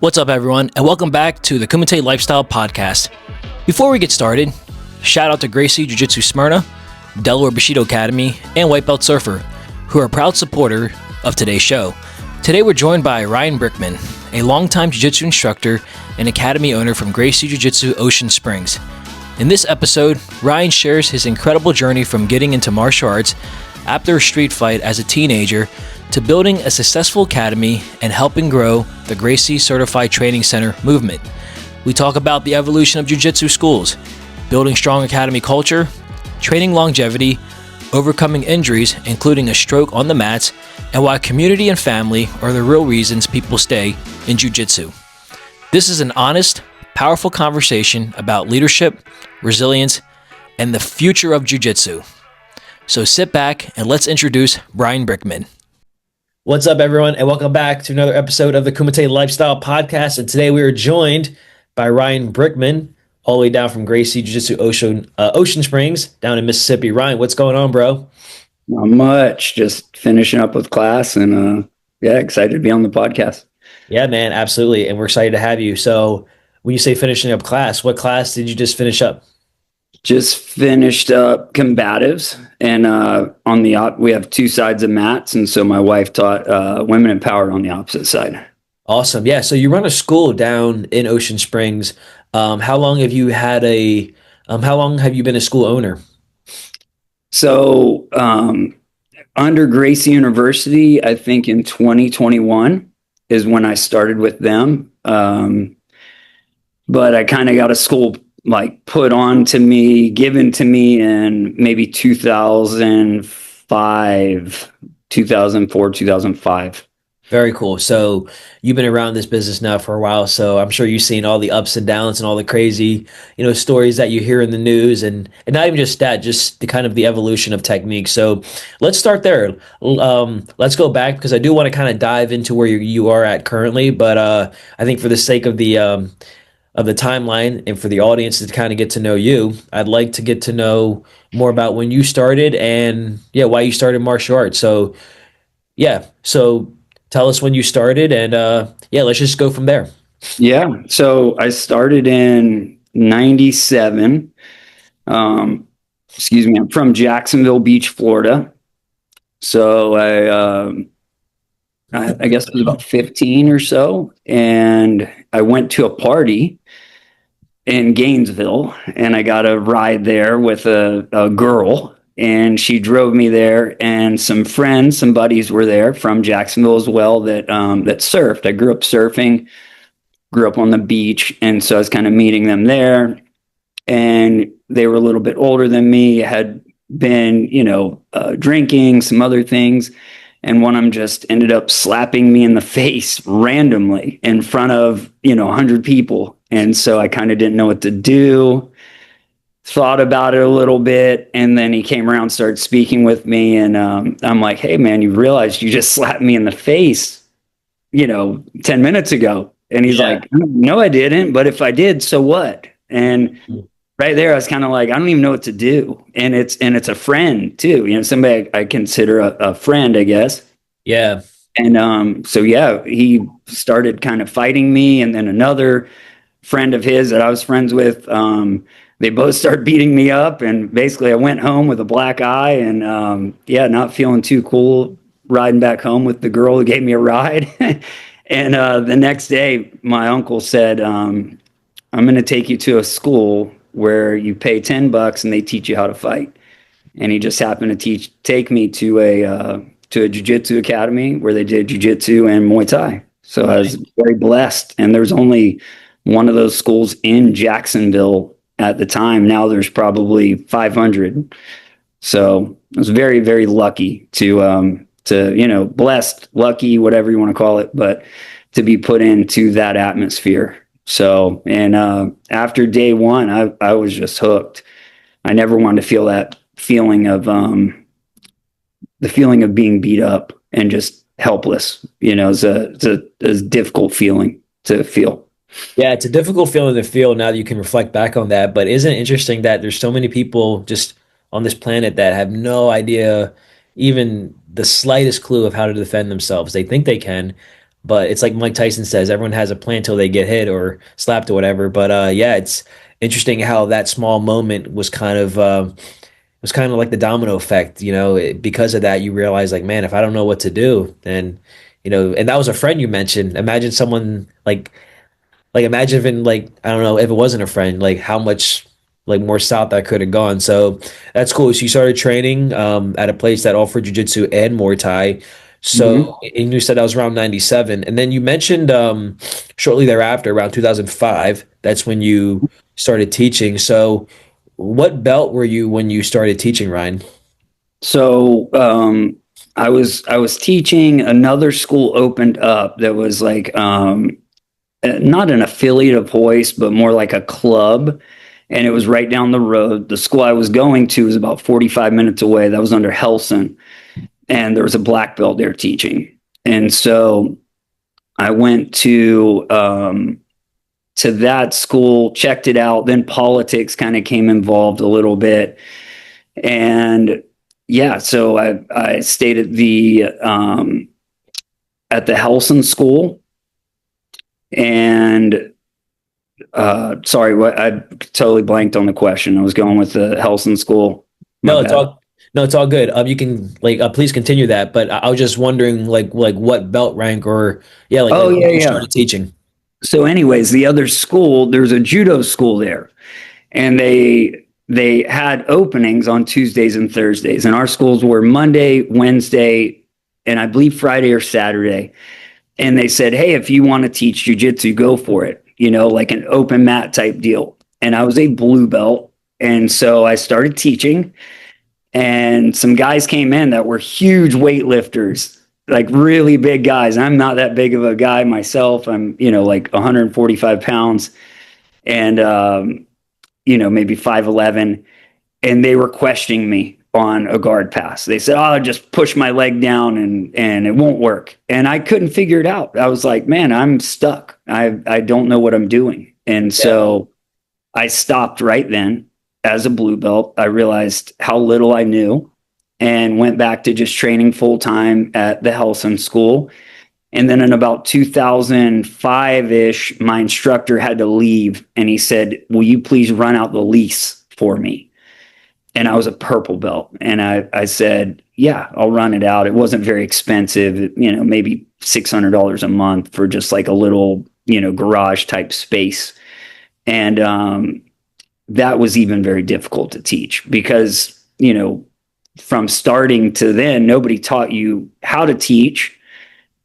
What's up, everyone, and welcome back to the Kumite Lifestyle Podcast. Before we get started, shout out to Gracie Jiu-Jitsu Smyrna, Delaware Bushido Academy, and White Belt Surfer, who are a proud supporter of today's show. Today we're joined by Ryan Brinkman, a longtime Jiu-Jitsu instructor and academy owner from Gracie Jiu-Jitsu Ocean Springs. In this episode, Ryan shares his incredible journey from getting into martial arts after a street fight as a teenager to building a successful academy and helping grow the Gracie Certified Training Center movement. We talk about the evolution of jiu-jitsu schools, building strong academy culture, training longevity, overcoming injuries, including a stroke on the mats, and why community and family are the real reasons people stay in jiu-jitsu. This is an honest, powerful conversation about leadership, resilience, and the future of jiu-jitsu. So sit back and let's introduce Ryan Brinkman. What's up, everyone, and welcome back to another episode of the Kumite Lifestyle Podcast. And today we are joined by Ryan Brinkman, all the way down from Gracie Jiu-Jitsu Ocean Springs down in Mississippi. Ryan, what's going on, bro? Not much. Just finishing up with class and excited to be on the podcast. Yeah, man, absolutely. And we're excited to have you. So when you say finishing up class, what class did you just finish up? Just finished up combatives, and we have two sides of mats, and so my wife taught women empowered on the opposite side. Awesome. Yeah. So you run a school down in Ocean Springs. How long have you been a school owner? So under Gracie University, I think in 2021 is when I started with them. But I kind of got a school put on to me, given to me in maybe 2004, 2005. Very cool. So you've been around this business now for a while, so I'm sure you've seen all the ups and downs and all the crazy, stories that you hear in the news, and not even just that, just the kind of the evolution of technique. So let's start there. Let's go back because I do want to kind of dive into where you are at currently, but I think for the sake of the timeline and for the audience to kind of get to know you, I'd like to get to know more about when you started and why you started martial arts. So tell us when you started and let's just go from there. Yeah. So I started in 97. I'm from Jacksonville Beach, Florida. So I guess I was about 15 or so, and I went to a party in Gainesville, and I got a ride there with a girl, and she drove me there, and some buddies were there from Jacksonville as well that surfed. I grew up surfing, grew up on the beach, and so I was kind of meeting them there, and they were a little bit older than me, had been, drinking, some other things. And one of them just ended up slapping me in the face randomly in front of, 100 people. And so I kind of didn't know what to do, thought about it a little bit. And then he came around, started speaking with me. And I'm like, hey, man, you realize you just slapped me in the face, 10 minutes ago. And he's like, no, I didn't. But if I did, so what? And right there, I was kind of like, I don't even know what to do. And it's a friend too, somebody I consider a friend, I guess. Yeah. And he started kind of fighting me. And then another friend of his that I was friends with, they both started beating me up. And basically I went home with a black eye and not feeling too cool riding back home with the girl who gave me a ride. And the next day, my uncle said, I'm going to take you to a school where you pay $10 and they teach you how to fight. And he just happened to take me to a jiu-jitsu academy where they did jiu-jitsu and Muay Thai. So I was very blessed. And there's only one of those schools in Jacksonville at the time. Now there's probably 500. So I was very, very lucky to blessed, lucky, whatever you want to call it, but to be put into that atmosphere. So, and after day one, I was just hooked. I never wanted to feel that feeling of the feeling of being beat up and just helpless. It's a difficult feeling to feel. Yeah, it's a difficult feeling to feel now that you can reflect back on that. But isn't it interesting that there's so many people just on this planet that have no idea, even the slightest clue of how to defend themselves? They think they can, but it's like Mike Tyson says, everyone has a plan till they get hit or slapped or whatever. But yeah, it's interesting how that small moment was kind of like the domino effect, because of that, you realize like, man, if I don't know what to do, then, and that was a friend you mentioned. Imagine someone like imagine if I don't know, if it wasn't a friend, like how much like more south that could have gone. So that's cool. So you started training at a place that offered jujitsu and Muay Thai. Mhm. So, and you said that was around 97. And then you mentioned shortly thereafter, around 2005, that's when you started teaching. So what belt were you when you started teaching, Ryan? So I was teaching. Another school opened up that was like not an affiliate of Hoist, but more like a club. And it was right down the road. The school I was going to was about 45 minutes away. That was under Helson. And there was a black belt there teaching. And so I went to that school, checked it out. Then politics kind of came involved a little bit. And yeah, so I stayed at the Helson school. And sorry, what I totally blanked on the question. I was going with the Helson school. My No, it's bad. all no, it's all good. You can please continue that. But I was just wondering like what belt rank or yeah, Oh like yeah, when you yeah. started teaching. So, anyways, the other school, there's a judo school there, and they had openings on Tuesdays and Thursdays, and our schools were Monday, Wednesday, and I believe Friday or Saturday. And they said, "Hey, if you want to teach jujitsu, go for it." Like an open mat type deal. And I was a blue belt, and so I started teaching. And some guys came in that were huge weightlifters, like really big guys. I'm not that big of a guy myself. I'm, like 145 pounds and, maybe 5'11". And they were questioning me on a guard pass. They said, "Oh, just push my leg down and it won't work." And I couldn't figure it out. I was like, "Man, I'm stuck. I don't know what I'm doing." And Yeah. so I stopped right then as a blue belt. I realized how little I knew and went back to just training full time at the Helson School. And then in about 2005 ish, my instructor had to leave and he said, "Will you please run out the lease for me?" And I was a purple belt. And I said, "Yeah, I'll run it out." It wasn't very expensive, maybe $600 a month for just like a little, garage type space. And that was even very difficult to teach because, from starting to then, nobody taught you how to teach.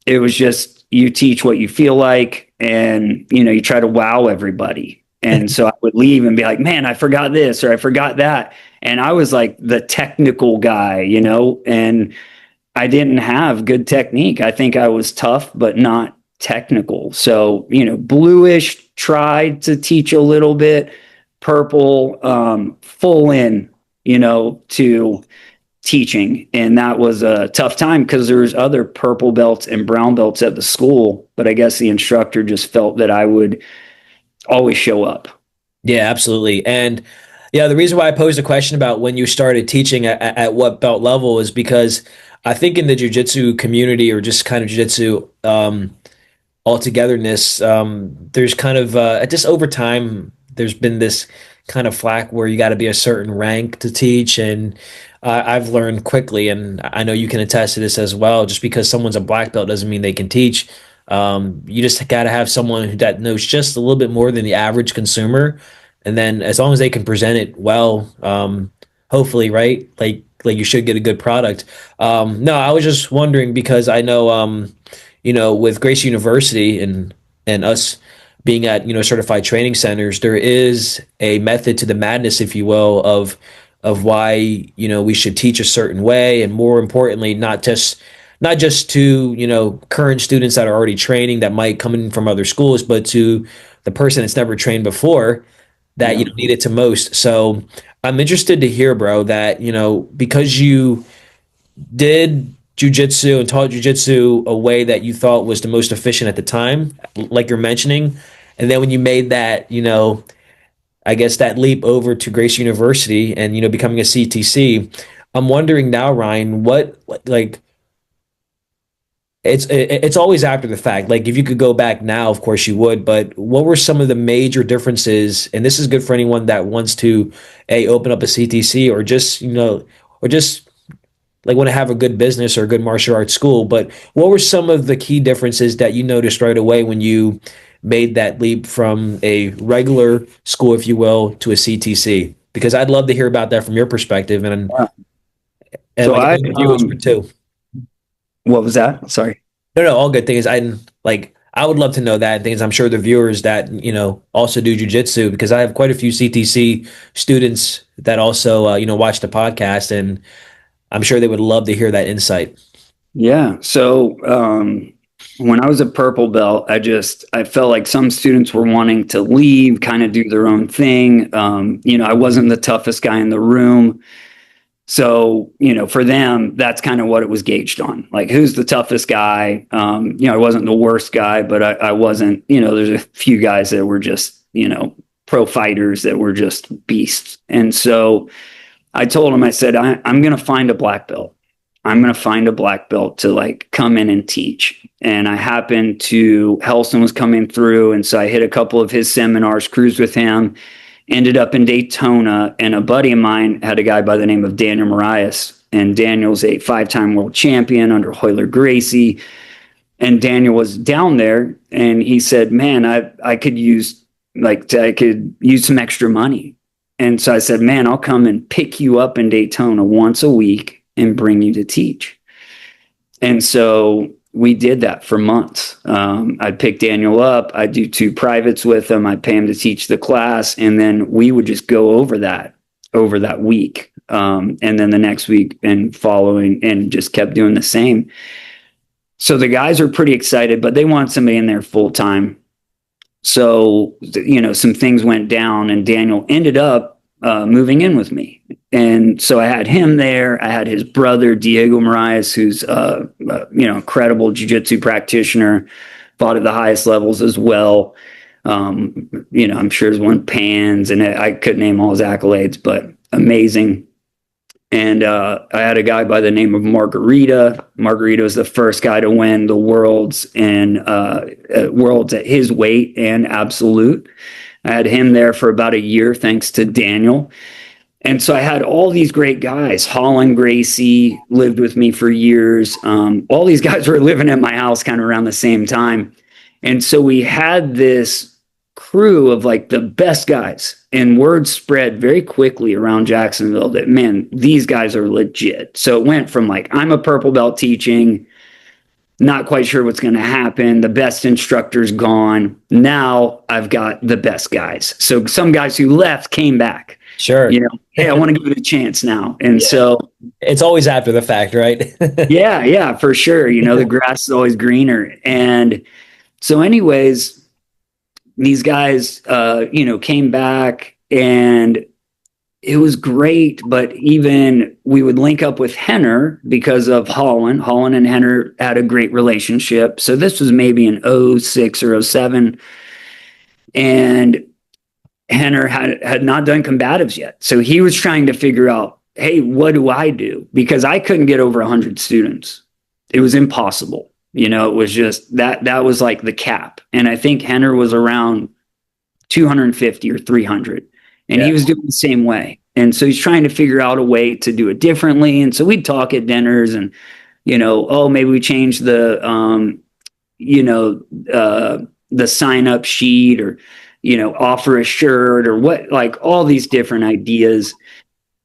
It was just you teach what you feel like and, you try to wow everybody. And so I would leave and be like, "Man, I forgot this or I forgot that." And I was like the technical guy, and I didn't have good technique. I think I was tough, but not technical. So, bluish tried to teach a little bit, purple, full in, to teaching. And that was a tough time because there was other purple belts and brown belts at the school. But I guess the instructor just felt that I would always show up. Yeah, absolutely. And yeah, the reason why I posed a question about when you started teaching at what belt level is because I think in the jujitsu community or just kind of jujitsu altogether,ness, there's kind of just over time there's been this kind of flack where you got to be a certain rank to teach, and I've learned quickly, and I know you can attest to this as well. Just because someone's a black belt doesn't mean they can teach. You just got to have someone that knows just a little bit more than the average consumer, and then as long as they can present it well, hopefully, right? Like you should get a good product. No, I was just wondering because I know. With Gracie University and us being at certified training centers, there is a method to the madness, if you will, of why we should teach a certain way, and more importantly, not just to current students that are already training that might come in from other schools, but to the person that's never trained before that Yeah. need it to most. So I'm interested to hear, bro, that because you did jujitsu and taught jujitsu a way that you thought was the most efficient at the time, like you're mentioning, and then when you made that, I guess that leap over to Grace University and becoming a CTC, I'm wondering now, Ryan, what like it's always after the fact. Like if you could go back now, of course you would, but what were some of the major differences? And this is good for anyone that wants to open up a CTC or just, or just like want to have a good business or a good martial arts school. But what were some of the key differences that you noticed right away when you made that leap from a regular school, if you will, to a CTC? Because I'd love to hear about that from your perspective, and Yeah. and So like I, the viewers would too. what was that? Sorry. No, all good things. I would love to know that things. I'm sure the viewers that also do jujitsu, because I have quite a few CTC students that also watch the podcast, and I'm sure they would love to hear that insight. Yeah. So, when I was a purple belt, I felt like some students were wanting to leave, kind of do their own thing. I wasn't the toughest guy in the room. So, for them, that's kind of what it was gauged on. Like, who's the toughest guy? I wasn't the worst guy, but I wasn't, there's a few guys that were just, pro fighters that were just beasts. And so I told him, I said, I'm going to find a black belt. I'm going to find a black belt to like come in and teach. And I happened to, Helson was coming through. And so I hit a couple of his seminars, cruised with him, ended up in Daytona. And a buddy of mine had a guy by the name of Daniel Marias. And Daniel's a 5-time world champion under Royler Gracie. And Daniel was down there and he said, man, I could use some extra money. And so I said, man, I'll come and pick you up in Daytona once a week and bring you to teach. And so we did that for months. I'd pick Daniel up. I'd do 2 privates with him. I'd pay him to teach the class. And then we would just go over that week. And then the next week and following, and just kept doing the same. So the guys are pretty excited, but they want somebody in there full time. So, some things went down and Daniel ended up moving in with me. And so I had him there. I had his brother, Diego Marias, who's incredible jiu-jitsu practitioner, fought at the highest levels as well. I'm sure he's won pans, and I couldn't name all his accolades, but amazing. And I had a guy by the name of Margarita. Margarita was the first guy to win the worlds and worlds at his weight and absolute. I had him there for about a year, thanks to Daniel. And so I had all these great guys. Holland Gracie lived with me for years. All these guys were living at my house kind of around the same time. And so we had this crew of like the best guys, and word spread very quickly around Jacksonville that, man, these guys are legit. So it went from like, I'm a purple belt teaching, not quite sure what's going to happen. The best instructor's gone. Now I've got the best guys. So some guys who left came back. Sure. Hey, I want to give it a chance now. And so it's always after the fact, right? yeah, for sure. The grass is always greener. And so anyways, these guys, came back and it was great. But even we would link up with Henner because of Holland. Holland and Henner had a great relationship. So this was maybe in 06 or 07. And Henner had not done combatives yet. So he was trying to figure out, hey, what do I do? Because I couldn't get over 100 students. It was impossible. It was just that was like the cap. And I think Henner was around 250 or 300. And he was doing the same way. And so he's trying to figure out a way to do it differently. And so we'd talk at dinners and, maybe we change the sign up sheet, or, offer a shirt, or what, like all these different ideas.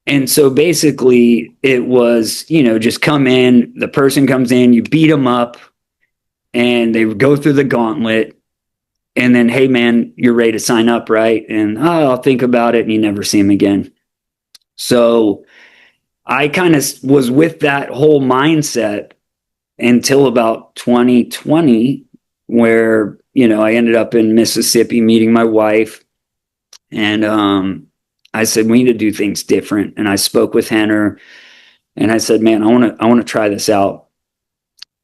And so basically it was, just come in, the person comes in, you beat them up, and they would go through the gauntlet. And then, hey, man, you're ready to sign up, right? And I'll think about it, and you never see him again. So I kind of was with that whole mindset until about 2020, where, I ended up in Mississippi meeting my wife. And I said, we need to do things different. And I spoke with Henner, and I said, man, I want to try this out.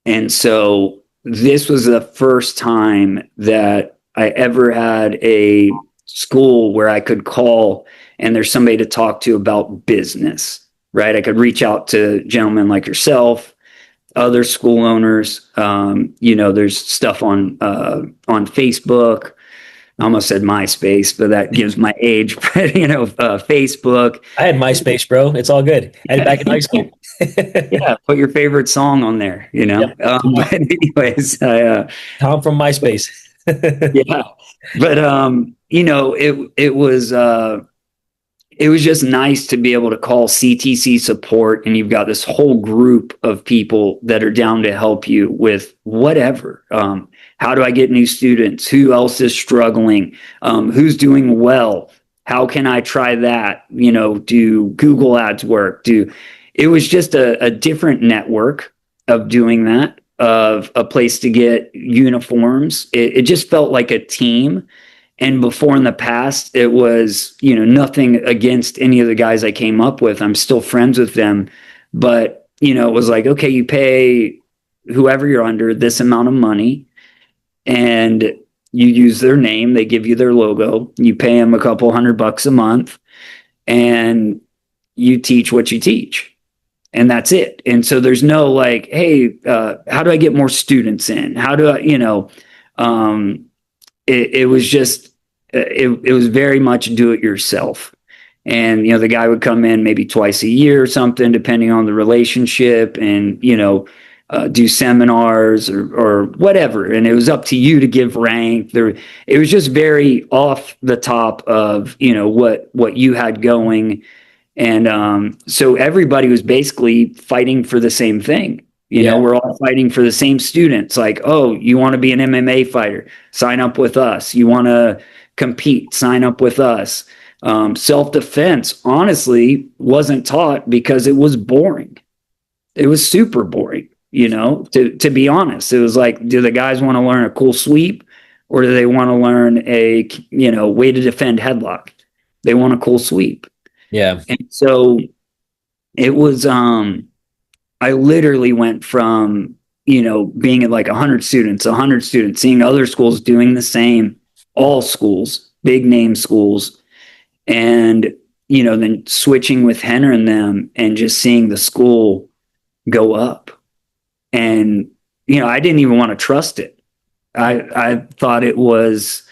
And so this was the first time that I ever had a school where I could call and there's somebody to talk to about business, right? I could reach out to gentlemen like yourself, other school owners. There's stuff on Facebook. I almost said MySpace, but that gives my age. But Facebook. I had MySpace, bro. It's all good. I had it back in high school. Yeah, put your favorite song on there. Yep. But anyways, Tom from MySpace. yeah, but it was just nice to be able to call CTC support, and you've got this whole group of people that are down to help you with whatever. How do I get new students? Who else is struggling? Who's doing well? How can I try that? Do Google Ads work? It was just a different network of doing that, of a place to get uniforms. It just felt like a team. And before, in the past, it was, nothing against any of the guys I came up with. I'm still friends with them. But, it was like, okay, you pay whoever you're under this amount of money and you use their name. They give you their logo. You pay them a couple $100 a month and you teach what you teach. And that's it. And so there's no like, hey, how do I get more students in? How do I, it was just, it was very much do it yourself. And, the guy would come in maybe twice a year or something, depending on the relationship, and, do seminars or whatever. And it was up to you to give rank there. It was just very off the top of, what you had going. And so everybody was basically fighting for the same thing. We're all fighting for the same students. Like, oh, you want to be an MMA fighter? Sign up with us. You want to compete? Sign up with us. Self-defense, honestly, wasn't taught because it was boring. It was super boring, to be honest. It was like, do the guys want to learn a cool sweep, or do they want to learn a, way to defend headlock? They want a cool sweep. Yeah. And so it was, I literally went from, being at like 100 students, seeing other schools doing the same, all schools, big name schools, and, then switching with Henner and them and just seeing the school go up. And, I didn't even want to trust it. I thought it was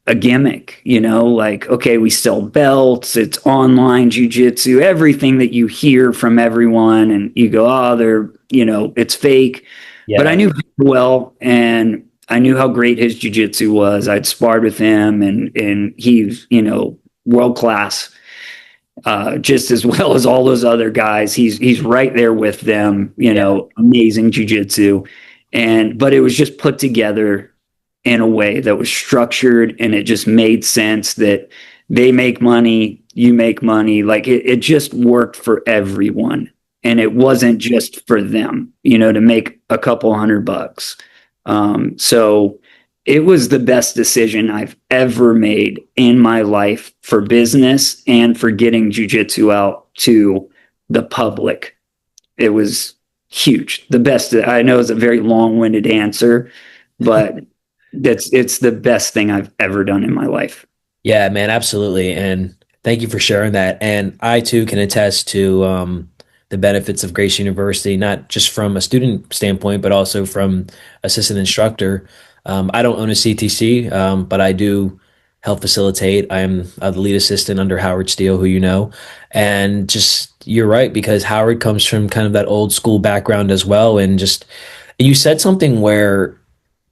a gimmick, like, okay, we sell belts, it's online jiu-jitsu, everything that you hear from everyone, and you go, oh, they're, it's fake. Yeah. But I knew well, and I knew how great his jiu-jitsu was. I'd sparred with him, and he's, world-class, just as well as all those other guys. He's right there with them, amazing jiu-jitsu. But it was just put together in a way that was structured, and it just made sense that they make money, you make money. Like it just worked for everyone. And it wasn't just for them, to make a couple $100. So it was the best decision I've ever made in my life for business and for getting jiu-jitsu out to the public. It was huge. The best. I know it's a very long-winded answer, but it's the best thing I've ever done in my life. Yeah, man, absolutely. And thank you for sharing that. And I too can attest to the benefits of Gracie University, not just from a student standpoint, but also from assistant instructor. I don't own a CTC, but I do help facilitate. I am the lead assistant under Howard Steele, who you know. And just, you're right, because Howard comes from kind of that old school background as well. And just, you said something where,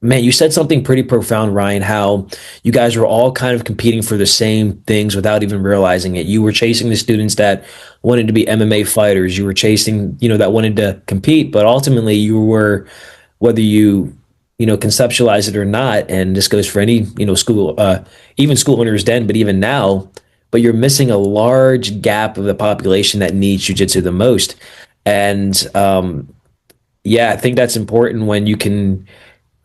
man, you said something pretty profound, Ryan, how you guys were all kind of competing for the same things without even realizing it. You were chasing the students that wanted to be MMA fighters. You were chasing, that wanted to compete, but ultimately you were, whether you conceptualize it or not, and this goes for any, school, even school owners then, but even now, but you're missing a large gap of the population that needs jiu-jitsu the most. And yeah, I think that's important when you can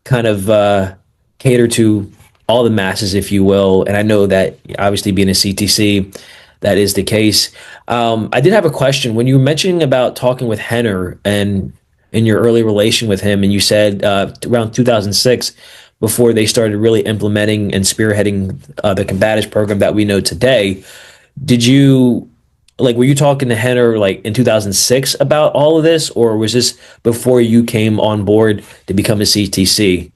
kind of cater to all the masses, if you will. And I know that obviously being a CTC, that is the case. I did have a question. When you were mentioning about talking with Henner and in your early relation with him, and you said around 2006, before they started really implementing and spearheading the combatives program that we know today, did you like, were you talking to Henner like in 2006 about all of this, or was this before you came on board to become a CTC?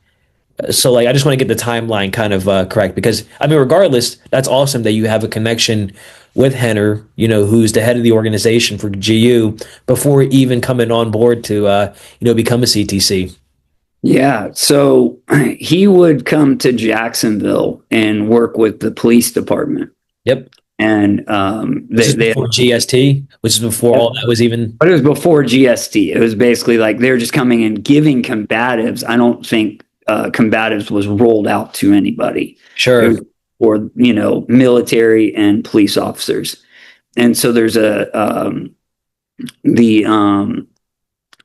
So like, I just want to get the timeline kind of correct, because I mean, regardless, that's awesome that you have a connection with Henner, who's the head of the organization for GU before even coming on board to, become a CTC. Yeah. So he would come to Jacksonville and work with the police department. Yep. And This is before GST, which is before all that was even. But it was before GST. It was basically like they're just coming and giving combatives. I don't think combatives was rolled out to anybody. Sure. It was for, military and police officers. And so there's the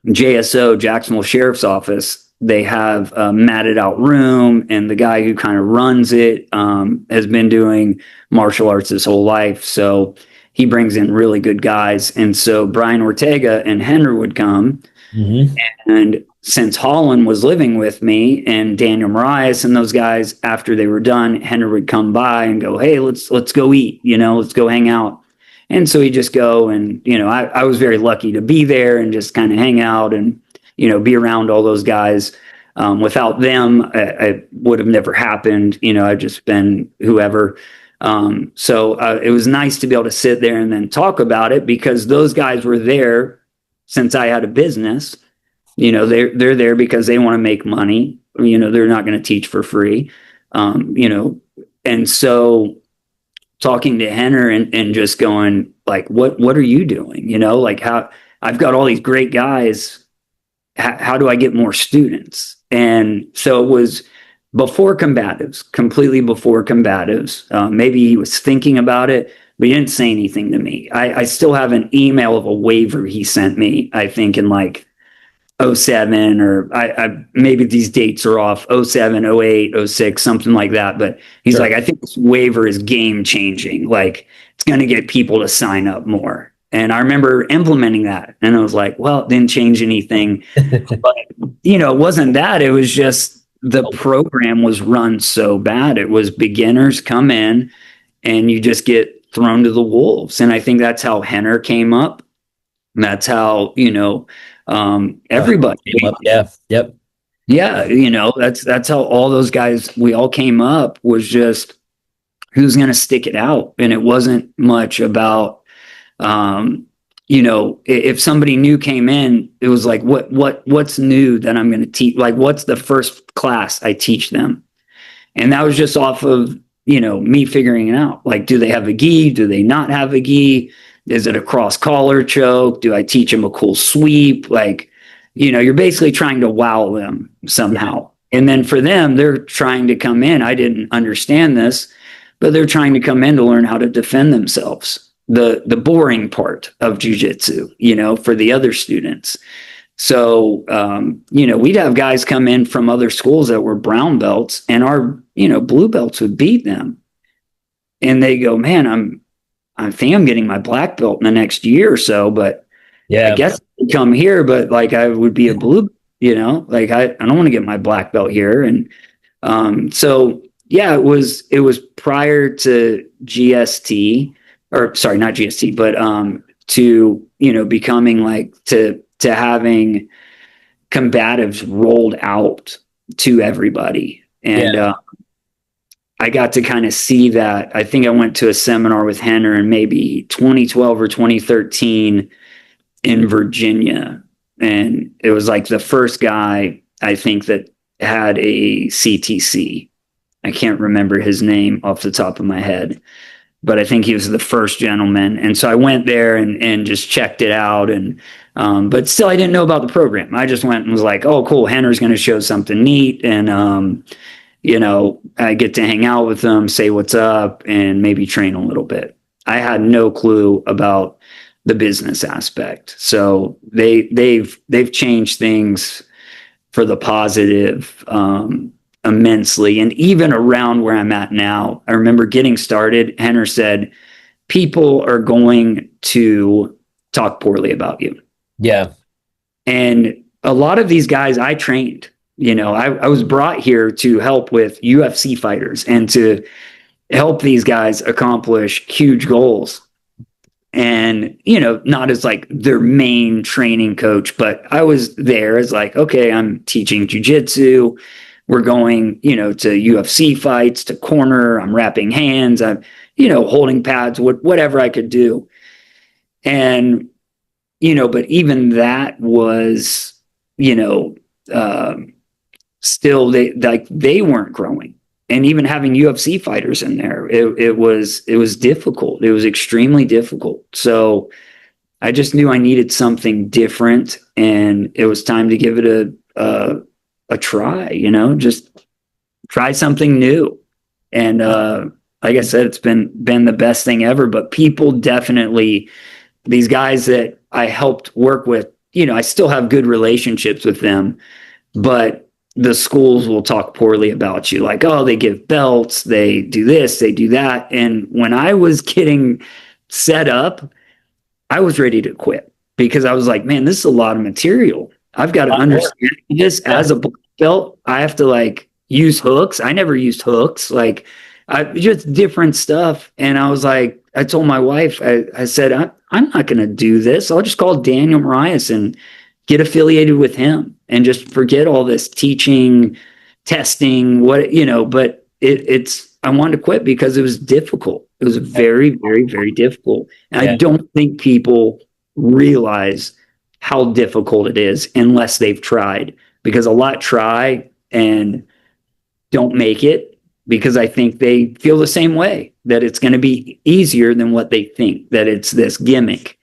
JSO, Jacksonville Sheriff's Office. They have a matted out room, and the guy who kind of runs it has been doing martial arts his whole life. So he brings in really good guys. And so Brian Ortega and Henry would come. Mm-hmm. And since Holland was living with me and Daniel Marias and those guys, after they were done, Henry would come by and go, hey, let's go eat, let's go hang out. And so he'd just go, and, I was very lucky to be there and just kind of hang out and, be around all those guys. Without them, I would have never happened. I've just been whoever. So it was nice to be able to sit there and then talk about it, because those guys were there since I had a business. They're there because they want to make money. They're not going to teach for free. And so talking to Henner and just going like, what are you doing? Like, how I've got all these great guys. How do I get more students? And so it was before combatives, completely before combatives. Maybe he was thinking about it, but he didn't say anything to me. I still have an email of a waiver he sent me, I think in like 07, or I maybe these dates are off, 07, 08, 06, something like that. But he's like, I think this waiver is game changing. Like, it's going to get people to sign up more. And I remember implementing that, and I was like, well, it didn't change anything. But, it wasn't that. It was just the program was run so bad. It was beginners come in and you just get thrown to the wolves. And I think that's how Henner came up. And that's how, everybody came up. Yeah. Yep. Yeah. That's how all those guys, we all came up, was just who's going to stick it out. And it wasn't much about, if somebody new came in, it was like, what's new that I'm going to teach? Like, what's the first class I teach them? And that was just off of, me figuring it out. Like, do they have a gi? Do they not have a gi? Is it a cross collar choke? Do I teach them a cool sweep? Like, you're basically trying to wow them somehow. And then for them, they're trying to come in. I didn't understand this, but they're trying to come in to learn how to defend themselves. The boring part of jiu-jitsu, for the other students. So, we'd have guys come in from other schools that were brown belts, and our, blue belts would beat them. And they go, man, I think I'm getting my black belt in the next year or so, but I guess I could come here, but like I would be a blue, like I don't want to get my black belt here. And so, yeah, it was prior to GST. Or sorry, not GST, but to becoming like to having combatives rolled out to everybody. And I got to kind of see that. I think I went to a seminar with Henner in maybe 2012 or 2013 in Virginia. And it was like the first guy, I think, that had a CTC. I can't remember his name off the top of my head, but I think he was the first gentleman. And so I went there and just checked it out. And, but still, I didn't know about the program. I just went and was like, oh, cool. Henner's going to show something neat. And, I get to hang out with them, say what's up, and maybe train a little bit. I had no clue about the business aspect. So they've changed things for the positive, immensely. And even around where I'm at now, I remember getting started, Henner said, people are going to talk poorly about you. Yeah. And a lot of these guys I trained, I was brought here to help with UFC fighters and to help these guys accomplish huge goals. and, you know, not as like their main training coach, but I was there as like, okay, I'm teaching jujitsu. We're going, you know, to UFC fights, to corner. I'm wrapping hands. I'm, you know, holding pads, whatever I could do. And, you know, but even that was, you know, still they weren't growing. And even having UFC fighters in there, it was difficult. It was extremely difficult. So I just knew I needed something different, and it was time to give it a try. You know, just try something new. And like I said, it's been the best thing ever. But people definitely, these guys that I helped work with, you know, I still have good relationships with them, but the schools will talk poorly about you, like, oh, they give belts, they do this, they do that. And when I was getting set up, I was ready to quit, because I was like, man, this is a lot of material. I've got to understand this as a black belt. I have to like use hooks. I never used hooks, like just different stuff. And I was like, I told my wife, I said, I'm not going to do this. I'll just call Daniel Marias and get affiliated with him and just forget all this teaching, testing, what, you know. But I wanted to quit because it was difficult. It was very, very, very difficult. And I don't think people realize how difficult it is unless they've tried, because a lot try and don't make it, because I think they feel the same way, that it's going to be easier than what they think, that it's this gimmick.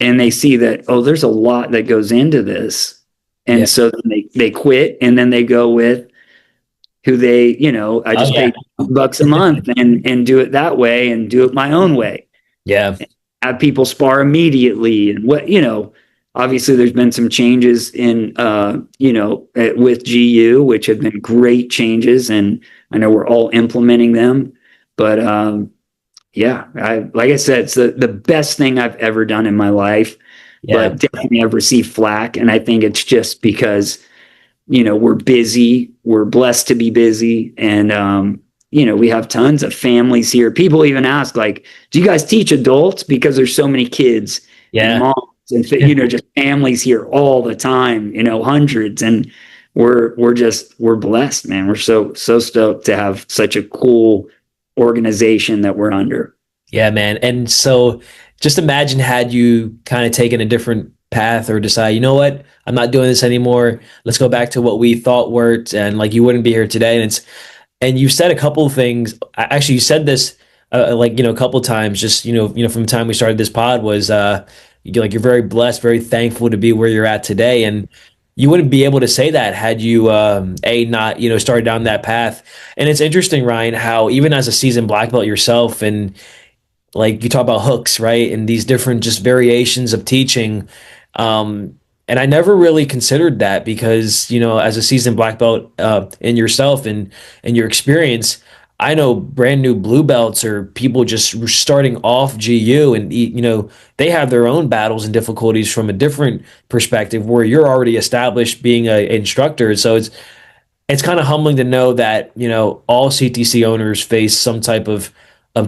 And they see that, oh, there's a lot that goes into this. And so they quit, and then they go with who they, you know, I just pay $2 a month and do it that way, and do it my own way. Yeah. Have people spar immediately. And what, you know, obviously there's been some changes in, you know, with GU, which have been great changes. And I know we're all implementing them, but, yeah, like I said, it's the best thing I've ever done in my life, but definitely I've received flack. And I think it's just because, you know, we're busy, we're blessed to be busy. And, you know, we have tons of families here. People even ask, like, do you guys teach adults? Because there's so many kids and moms and, you know, just families here all the time, you know, hundreds. And we're blessed, man. We're so stoked to have such a cool organization that we're under. Yeah, man. And so just imagine, had you kind of taken a different path, or decide, you know what, I'm not doing this anymore. Let's go back to what we thought worked. And like, you wouldn't be here today. And you said a couple of things. Actually, you said this like, you know, a couple of times, just, you know, from the time we started this pod, was you're very blessed, very thankful to be where you're at today. And you wouldn't be able to say that had you not, you know, started down that path. And it's interesting, Ryan, how even as a seasoned black belt yourself, and like you talk about hooks, right, and these different just variations of teaching, and I never really considered that, because, you know, as a seasoned black belt in yourself and your experience, I know brand new blue belts or people just starting off GU, and, you know, they have their own battles and difficulties from a different perspective, where you're already established being an instructor. So it's kind of humbling to know that, you know, all CTC owners face some type of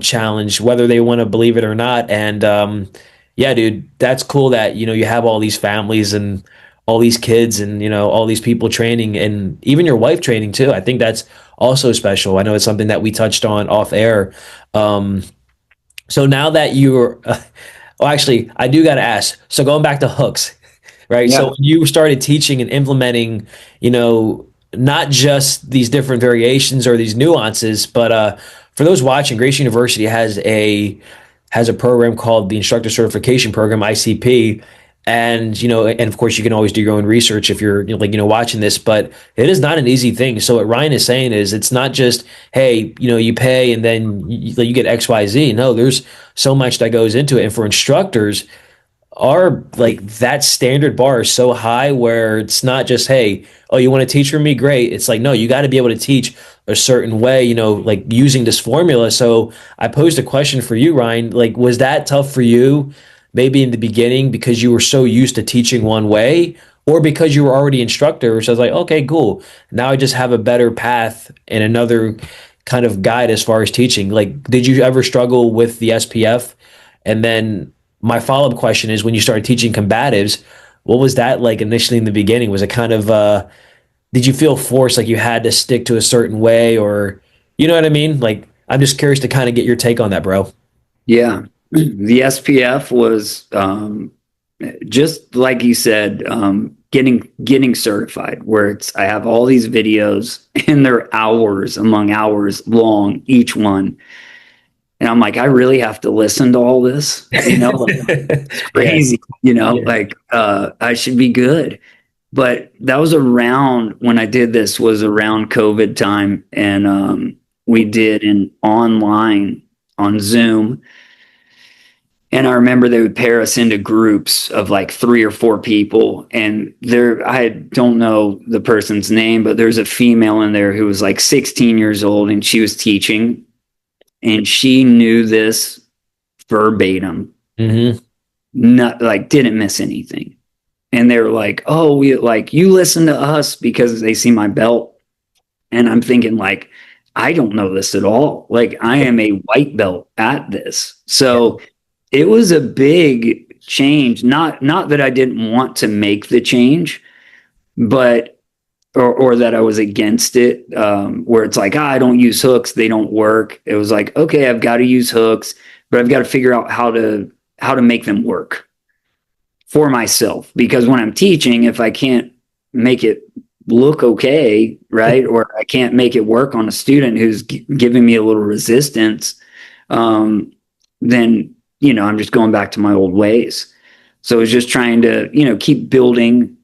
challenge, whether they want to believe it or not. And yeah, dude, that's cool that, you know, you have all these families and all these kids and, you know, all these people training, and even your wife training too. I think that's also special. I know it's something that we touched on off air. So now that you're, well, actually, I do got to ask. So going back to hooks, right? Yeah. So when you started teaching and implementing, you know, not just these different variations or these nuances, but for those watching, Gracie University has a program called the Instructor Certification Program, ICP. And, you know, and of course you can always do your own research if you're, like, you know, watching this, but it is not an easy thing. So what Ryan is saying is, it's not just, hey, you know, you pay and then you get XYZ. No, there's so much that goes into it. And for instructors, our, like, that standard bar is so high, where it's not just, hey, oh, you want to teach from me? Great. It's like, no, you got to be able to teach a certain way, you know, like using this formula. So I posed a question for you, Ryan. Like, was that tough for you, maybe in the beginning, because you were so used to teaching one way, or because you were already instructor? So I was like, okay, cool. Now I just have a better path and another kind of guide as far as teaching. Like, did you ever struggle with the SPF? And then my follow-up question is, when you started teaching combatives, what was that like initially in the beginning? Was it kind of, did you feel forced, like you had to stick to a certain way, or, you know what I mean? Like, I'm just curious to kind of get your take on that, bro. Yeah. The SPF was just like you said, getting certified, where I have all these videos and they're hours among hours long, each one. And I'm like, I really have to listen to all this, it's crazy, I should be good. But that was around when I did this, was around COVID time. And we did an online on Zoom. And I remember they would pair us into groups of like 3 or 4 people. And I don't know the person's name, but there's a female in there who was like 16 years old, and she was teaching, and she knew this verbatim. Mm-hmm. Not like, didn't miss anything. And they were like, oh, you listen to us, because they see my belt. And I'm thinking, like, I don't know this at all. Like, I am a white belt at this. So it was a big change. Not that I didn't want to make the change, but or that I was against it. Where it's like, I don't use hooks, they don't work. It was like, okay, I've got to use hooks, but I've got to figure out how to make them work for myself. Because when I'm teaching, if I can't make it look okay, right, or I can't make it work on a student who's giving me a little resistance, then I'm just going back to my old ways. So I was just trying to, keep building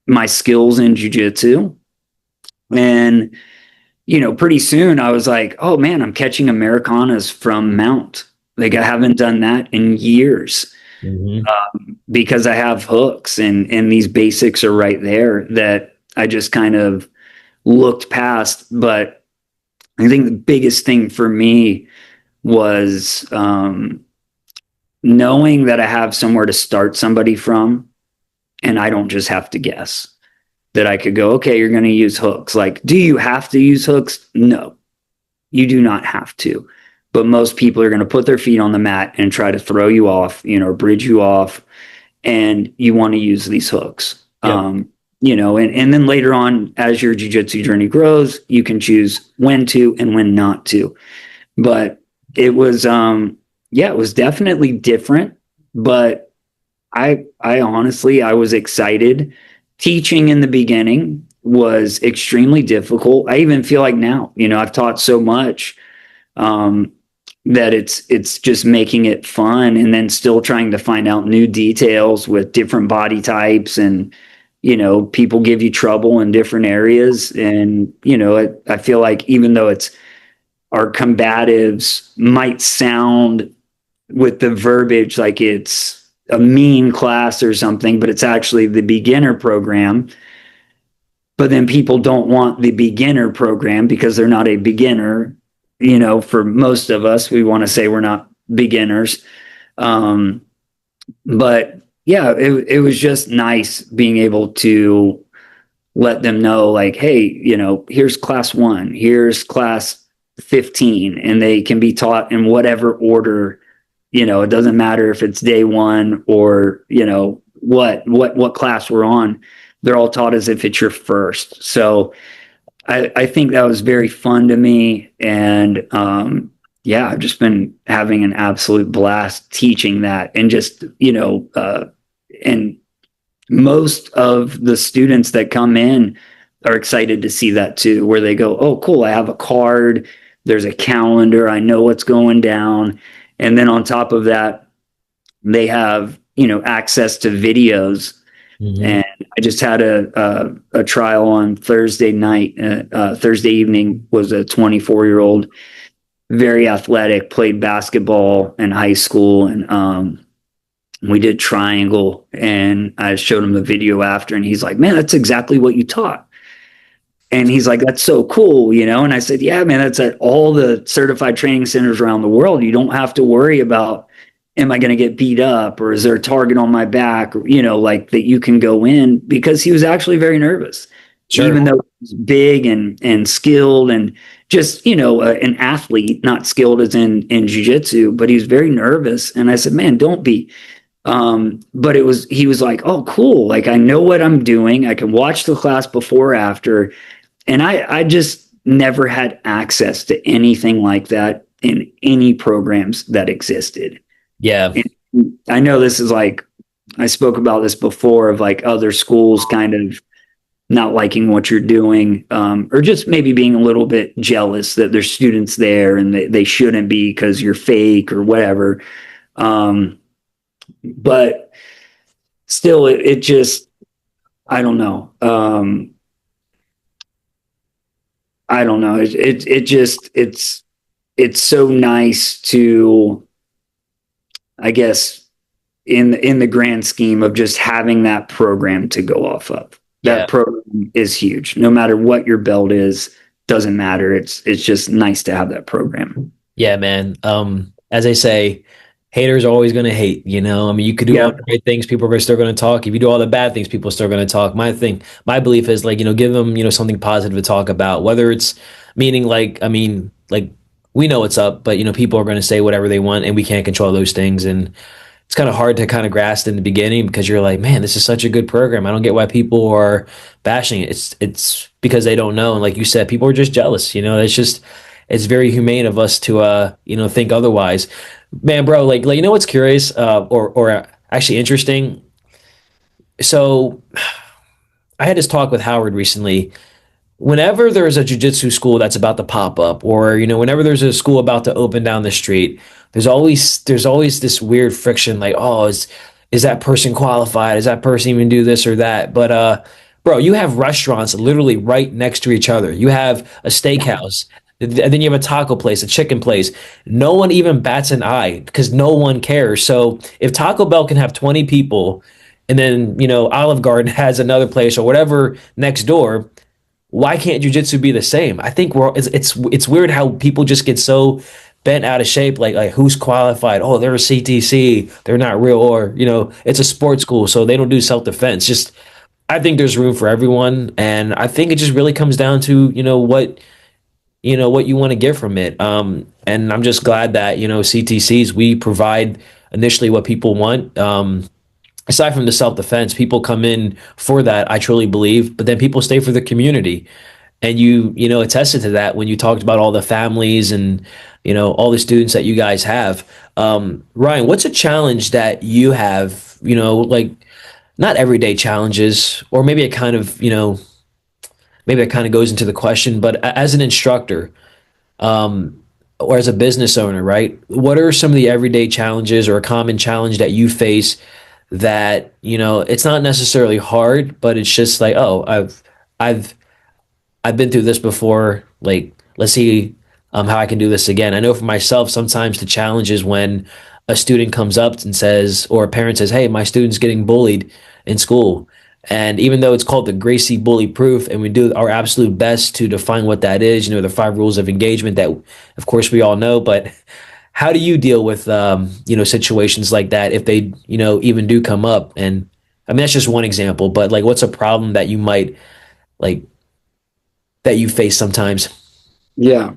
my skills in jiu-jitsu. And, pretty soon I was like, oh man, I'm catching Americanas from mount. Like, I haven't done that in years. Mm-hmm. Because I have hooks and these basics are right there that I just kind of looked past. But I think the biggest thing for me was knowing that I have somewhere to start somebody from, and I don't just have to guess. That I could go, okay, you're going to use hooks. Like, do you have to use hooks? No, you do not have to. But most people are going to put their feet on the mat and try to throw you off, or bridge you off, and you want to use these hooks. Yeah. And then later on, as your jiu-jitsu journey grows, you can choose when to and when not to. But it was, it was definitely different, but I honestly, I was excited. Teaching in the beginning was extremely difficult. I even feel like now, I've taught so much, that it's just making it fun, and then still trying to find out new details with different body types, and, people give you trouble in different areas. And, I feel like even though our combatives might sound with the verbiage like it's a mean class or something, but it's actually the beginner program. But then people don't want the beginner program because they're not a beginner. For most of us, we want to say we're not beginners. But yeah, it was just nice being able to let them know, like, hey, here's class 1, here's class 15, and they can be taught in whatever order. It doesn't matter if it's day 1 or, what class we're on. They're all taught as if it's your first. So I think that was very fun to me. And I've just been having an absolute blast teaching that. And just, and most of the students that come in are excited to see that too, where they go, oh, cool, I have a card, there's a calendar, I know what's going down. And then on top of that, they have, access to videos. Mm-hmm. And I just had a trial on Thursday night. Thursday evening was a 24-year-old, very athletic, played basketball in high school. And we did triangle, and I showed him the video after, and he's like, man, that's exactly what you taught. And he's like, that's so cool, And I said, yeah, man, that's at all the certified training centers around the world. You don't have to worry about, am I going to get beat up, or is there a target on my back, or, like that you can go in, because he was actually very nervous. Sure. even though he's big and skilled and just, an athlete, not skilled as in jiu-jitsu, but he's very nervous. And I said, man, don't be. But he was like, oh, cool. Like, I know what I'm doing. I can watch the class before or after. And I just never had access to anything like that in any programs that existed. Yeah. And I know this is like, I spoke about this before of like other schools kind of not liking what you're doing, or just maybe being a little bit jealous that there's students there and they shouldn't be because you're fake or whatever. But still, it just, I don't know. I don't know. It's so nice to, I guess, in the grand scheme of just having that program to go off of. That program is huge. No matter what your belt is, doesn't matter. It's just nice to have that program. Yeah, man. As they say, haters are always going to hate, I mean, you could do all the great things, people are still going to talk. If you do all the bad things, people are still going to talk. My belief is like, give them, something positive to talk about, whether it's meaning like, I mean, like we know what's up, but people are going to say whatever they want and we can't control those things. And it's kind of hard to kind of grasp in the beginning because you're like, man, this is such a good program. I don't get why people are bashing it. It's because they don't know. And like you said, people are just jealous, it's very humane of us to, think otherwise. Man, bro, like what's curious, or actually interesting. So I had this talk with Howard recently. Whenever there's a jiu-jitsu school that's about to pop up, or whenever there's a school about to open down the street, there's always this weird friction, like, oh, is that person qualified? Does that person even do this or that? But bro, you have restaurants literally right next to each other. You have a steakhouse, and then you have a taco place, a chicken place. No one even bats an eye because no one cares. So if Taco Bell can have 20 people, and then Olive Garden has another place or whatever next door, why can't jujitsu be the same? I think it's weird how people just get so bent out of shape. Like who's qualified? Oh, they're a CTC. They're not real, or it's a sports school, so they don't do self defense. Just I think there's room for everyone, and I think it just really comes down to what you want to get from it. And I'm just glad that CTCs, we provide initially what people want. Aside from the self-defense, people come in for that, I truly believe, but then people stay for the community. And you attested to that when you talked about all the families and, all the students that you guys have. Ryan, what's a challenge that you have, like not everyday challenges, or maybe it kind of, maybe it kind of goes into the question, but as an instructor, or as a business owner, right? What are some of the everyday challenges or a common challenge that you face that it's not necessarily hard, but it's just like, oh, I've been through this before, like let's see how I can do this again. I know for myself, sometimes the challenge is when a student comes up and says, or a parent says, hey, my student's getting bullied in school, and even though it's called the Gracie bully proof, and we do our absolute best to define what that is, the 5 rules of engagement that of course we all know, but how do you deal with situations like that if they even do come up? And I mean that's just one example, but like what's a problem that you might like that you face sometimes? Yeah.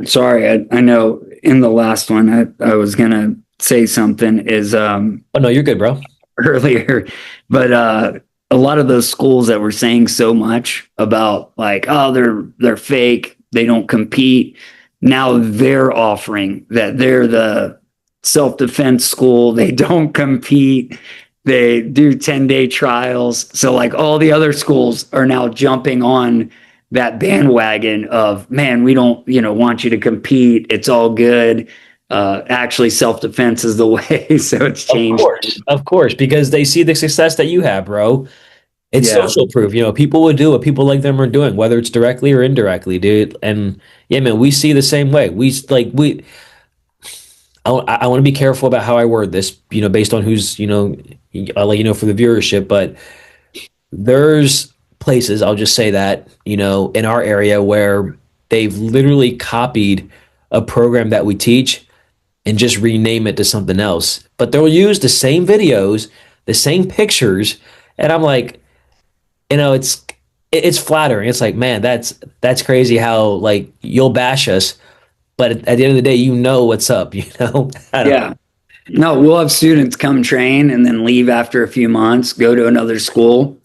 Sorry. I know in the last one, I was going to say something is, Oh no, you're good, bro. earlier, but, a lot of those schools that were saying so much about like, oh, they're fake. They don't compete. Now they're offering that they're the self-defense school. They don't compete. They do 10-day trials. So like all the other schools are now jumping on that bandwagon of, man, we don't, want you to compete. It's all good. Actually self-defense is the way. So it's changed. Of course, because they see the success that you have, bro. It's social proof. People would do what people like them are doing, whether it's directly or indirectly, dude. And yeah, man, we see the same way. I want to be careful about how I word this, based on who's, I'll let you know for the viewership, but there's places, I'll just say that, in our area where they've literally copied a program that we teach and just rename it to something else. But they'll use the same videos, the same pictures, and I'm like, it's it's flattering. It's like, man, that's crazy how like you'll bash us, but at the end of the day, you know what's up, you know? I don't Yeah. No, we'll have students come train and then leave after a few months, go to another school.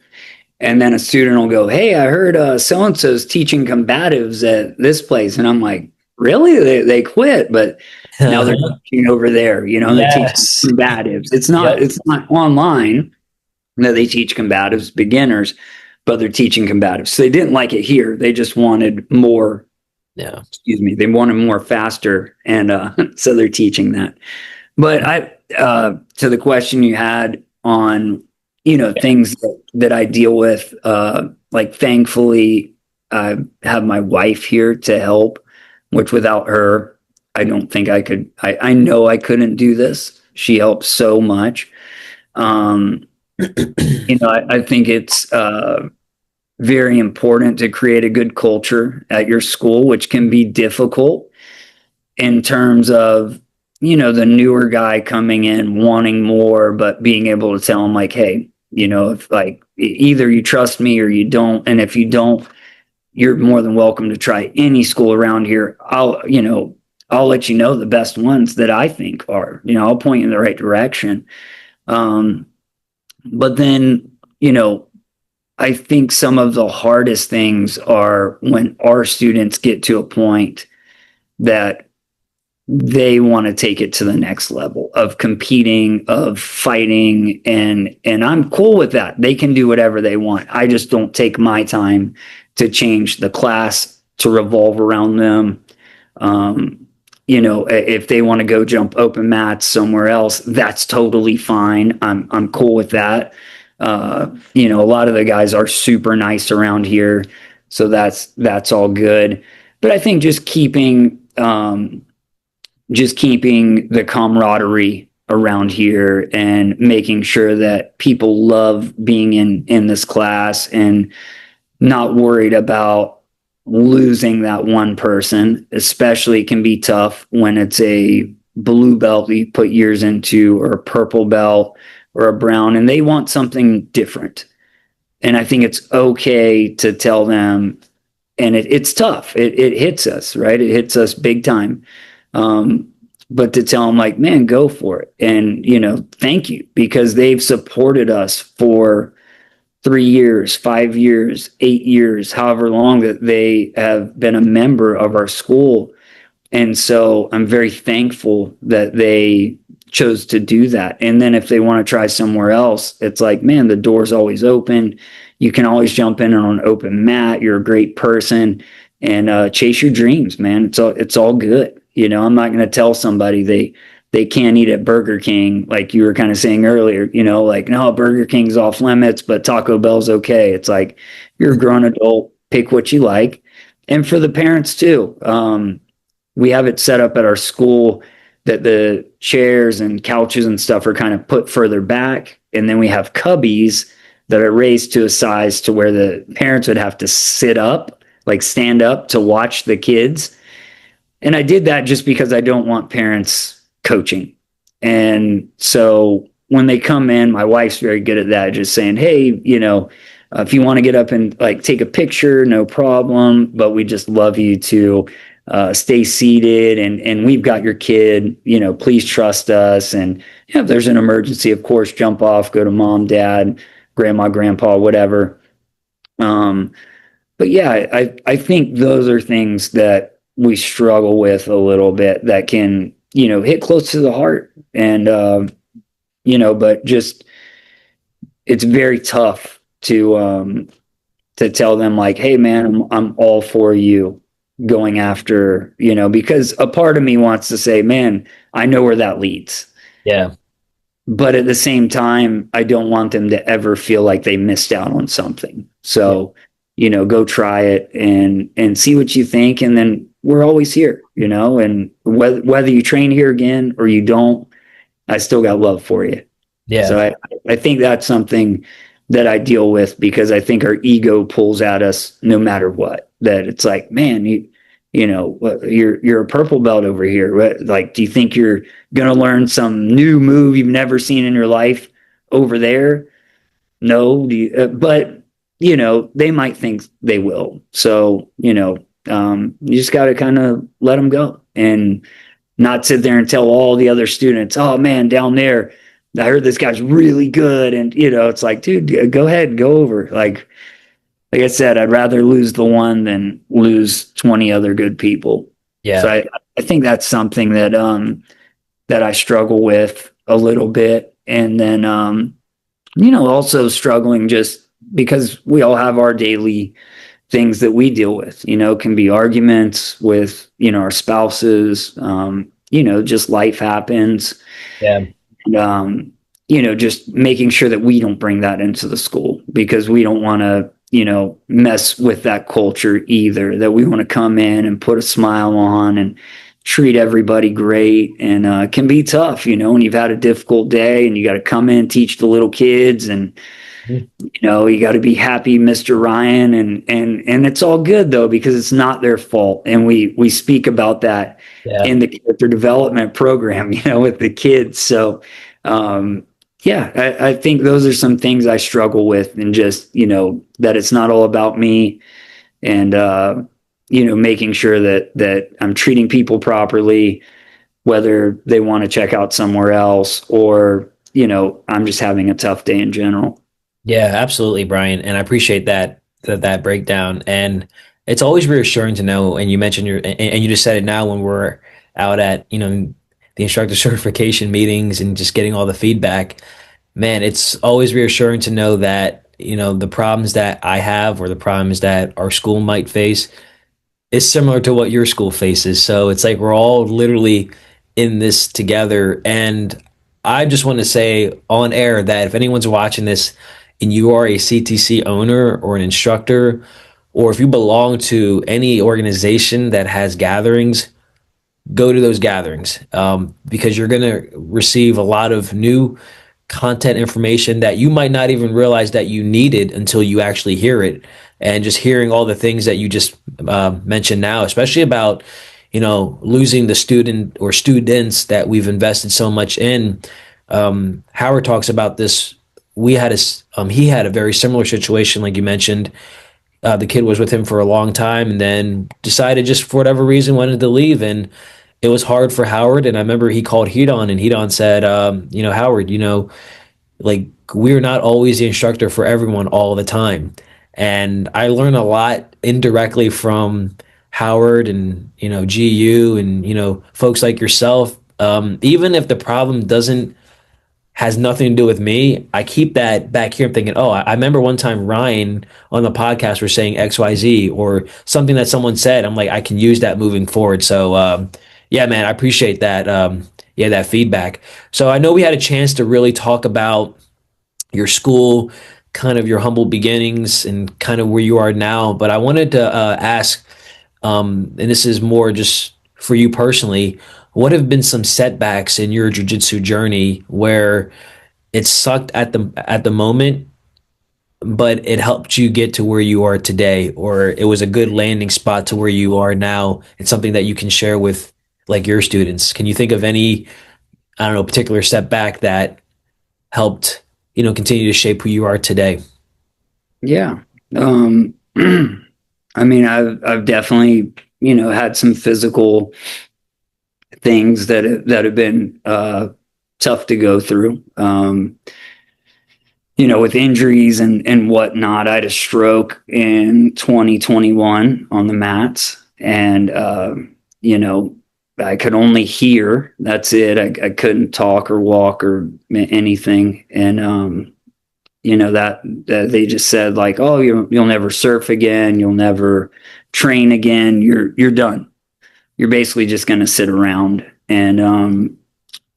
And then a student will go, "Hey, I heard so and so's teaching combatives at this place." And I'm like, "Really? They quit, but now they're know. teaching over there. You know, they're teaching Yes. combatives. Yep. It's not online that they teach combatives beginners, but they're teaching combatives. So they didn't like it here. They just wanted more. Yeah. Excuse me. They wanted more faster, and so they're teaching that. But to the question you had on, things that I deal with, like thankfully, I have my wife here to help, which without her, I don't think I could, I know I couldn't do this. She helps so much. Um, I think it's very important to create a good culture at your school, which can be difficult in terms of, the newer guy coming in wanting more, but being able to tell him like, hey, if like either you trust me or you don't. And if you don't, you're more than welcome to try any school around here. I'll let you know the best ones that I think are, I'll point you in the right direction. But then, I think some of the hardest things are when our students get to a point that they want to take it to the next level of competing, of fighting, and I'm cool with that. They can do whatever they want. I just don't take my time to change the class to revolve around them. If they want to go jump open mats somewhere else, that's totally fine. I'm cool with that. A lot of the guys are super nice around here, so that's all good. But I think just keeping the camaraderie around here and making sure that people love being in this class and not worried about losing that one person, especially can be tough when it's a blue belt that you put years into or a purple belt or a brown and they want something different. And I think it's okay to tell them, and it's tough. It hits us, right? It hits us big time. But to tell them like, man, go for it. And, thank you because they've supported us for 3 years, 5 years, 8 years, however long that they have been a member of our school. And so I'm very thankful that they chose to do that. And then if they want to try somewhere else, it's like, man, the door's always open. You can always jump in on an open mat. You're a great person and chase your dreams, man. It's all good. I'm not going to tell somebody they can't eat at Burger King, like you were kind of saying earlier, like, no, Burger King's off limits, but Taco Bell's okay. It's like, you're a grown adult, pick what you like. And for the parents too, we have it set up at our school that the chairs and couches and stuff are kind of put further back. And then we have cubbies that are raised to a size to where the parents would have to sit up, like stand up to watch the kids. And I did that just because I don't want parents coaching. And so when they come in, my wife's very good at that, just saying, hey, if you want to get up and like take a picture, no problem. But we just love you to stay seated and we've got your kid, please trust us. And if there's an emergency, of course, jump off, go to mom, dad, grandma, grandpa, whatever. But yeah, I think those are things that we struggle with a little bit that can, hit close to the heart. And, but just, it's very tough to tell them like, hey man, I'm all for you going after, because a part of me wants to say, man, I know where that leads. Yeah. But at the same time, I don't want them to ever feel like they missed out on something. So, go try it and see what you think. And then we're always here, and whether you train here again or you don't, I still got love for you. Yeah. So I think that's something that I deal with because I think our ego pulls at us no matter what, that it's like, man, you're a purple belt over here. Like, do you think you're going to learn some new move you've never seen in your life over there? No. But they might think they will. So, you just got to kind of let them go and not sit there and tell all the other students, oh man, down there, I heard this guy's really good. And, it's like, dude, go ahead, go over. Like I said, I'd rather lose the one than lose 20 other good people. Yeah. So I think that's something that I struggle with a little bit. And then, also struggling just because we all have our daily things that we deal with, can be arguments with, our spouses, just life happens. Yeah. And, just making sure that we don't bring that into the school because we don't want to, mess with that culture either, that we want to come in and put a smile on and treat everybody great. And it can be tough, when you've had a difficult day and you got to come in, teach the little kids and, you got to be happy, Mr. Ryan, and it's all good though, because it's not their fault. And we speak about that in the character development program, with the kids. So, I think those are some things I struggle with, and just, that it's not all about me, and, making sure that I'm treating people properly, whether they want to check out somewhere else or, I'm just having a tough day in general. Yeah, absolutely, Brian. And I appreciate that breakdown. And it's always reassuring to know. And you mentioned and you just said it now when we're out at, the instructor certification meetings and just getting all the feedback. Man, it's always reassuring to know that, the problems that I have or the problems that our school might face is similar to what your school faces. So it's like we're all literally in this together. And I just want to say on air that if anyone's watching this and you are a CTC owner or an instructor, or if you belong to any organization that has gatherings, go to those gatherings, because you're going to receive a lot of new content information that you might not even realize that you needed until you actually hear it. And just hearing all the things that you just mentioned now, especially about, losing the student or students that we've invested so much in. Howard talks about this. He had a very similar situation, like you mentioned. The kid was with him for a long time and then decided, just for whatever reason, wanted to leave. And it was hard for Howard. And I remember he called Hedon, and Hedon said, Howard, like, we're not always the instructor for everyone all the time. And I learned a lot indirectly from Howard and, GU and, folks like yourself. Even if the problem has nothing to do with me, I keep that back here. I'm thinking, oh, I remember one time Ryan on the podcast was saying XYZ or something that someone said. I'm like, I can use that moving forward. So, yeah, man, I appreciate that. That feedback. So I know we had a chance to really talk about your school, kind of your humble beginnings and kind of where you are now. But I wanted to ask, and this is more just for you personally, what have been some setbacks in your jiu-jitsu journey where it sucked at the moment, but it helped you get to where you are today, or it was a good landing spot to where you are now? It's something that you can share with like your students. Can you think of any, I don't know, particular setback that helped, continue to shape who you are today? Yeah. I mean, I've definitely, had some physical things that have been tough to go through. With injuries and whatnot. I had a stroke in 2021 on the mats, and I could only hear. That's it. I couldn't talk or walk or anything. And that they just said, like, oh, you'll never surf again, you'll never train again, you're done. You're basically just going to sit around. And I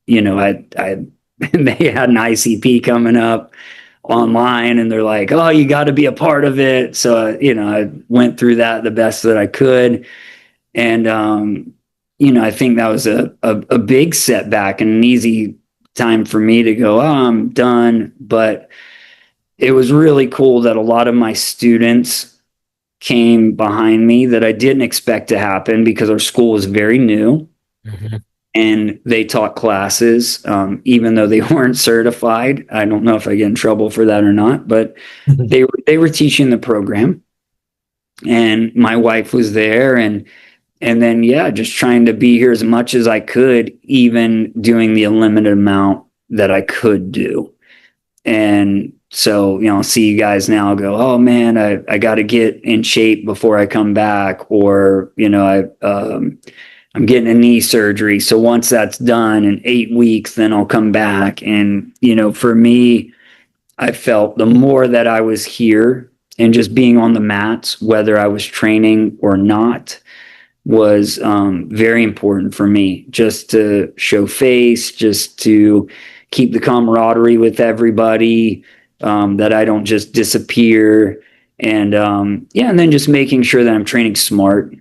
they had an ICP coming up online, and they're like, oh, you got to be a part of it. So I went through that the best that I could. And I think that was a big setback and an easy time for me to go, oh, I'm done. But it was really cool that a lot of my students came behind me that I didn't expect to happen, because our school was very new. Mm-hmm. and they taught classes, even though they weren't certified. I don't know if I get in trouble for that or not, but they were teaching the program, and my wife was there, and then yeah, just trying to be here as much as I could, even doing the limited amount that I could do. And so, see you guys now go, oh man, I got to get in shape before I come back, or I'm getting a knee surgery. So once that's done in 8 weeks, then I'll come back. And, for me, I felt the more that I was here and just being on the mats, whether I was training or not, was very important for me, just to show face, just to keep the camaraderie with everybody, that I don't just disappear. And and then just making sure that I'm training smart,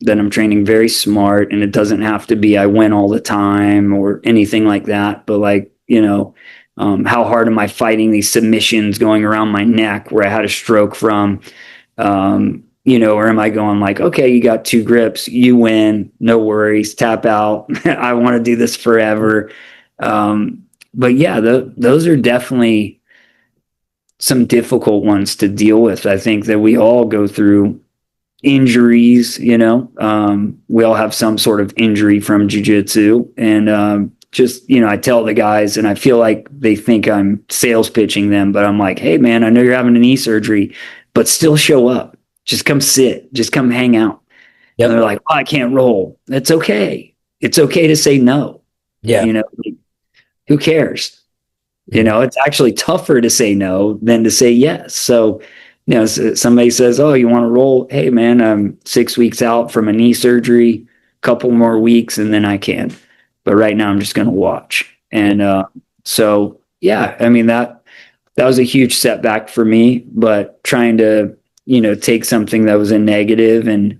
that I'm training very smart, and it doesn't have to be I win all the time or anything like that. But how hard am I fighting these submissions going around my neck where I had a stroke from? Or am I going like, okay, you got 2 grips, you win, no worries, tap out. I want to do this forever. But yeah, those are definitely some difficult ones to deal with. I think that we all go through injuries, we all have some sort of injury from jiu-jitsu, and I tell the guys, and I feel like they think I'm sales pitching them, but I'm like, hey man, I know you're having a knee surgery, but still show up. Just come sit, just come hang out. Yep. And they're like, oh, I can't roll. That's okay. It's okay to say no. Yeah. Who cares? It's actually tougher to say no than to say yes. So, somebody says, oh, you want to roll? Hey man, I'm 6 weeks out from a knee surgery, couple more weeks, and then I can. But right now I'm just going to watch. And so, yeah, I mean, that was a huge setback for me, but trying to, take something that was a negative and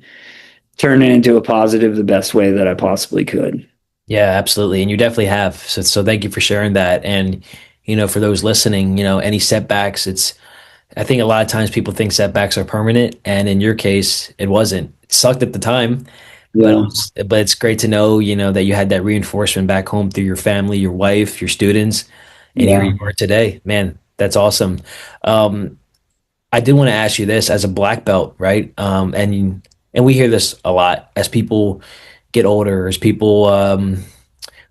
turn it into a positive the best way that I possibly could. Yeah, absolutely. And you definitely have. So thank you for sharing that. And, for those listening, any setbacks, I think a lot of times people think setbacks are permanent. And in your case, it wasn't. It sucked at the time. Yeah. But it's great to know, that you had that reinforcement back home through your family, your wife, your students, and here you are today. Man, that's awesome. I did want to ask you this as a black belt, right? And we hear this a lot as people get older, as people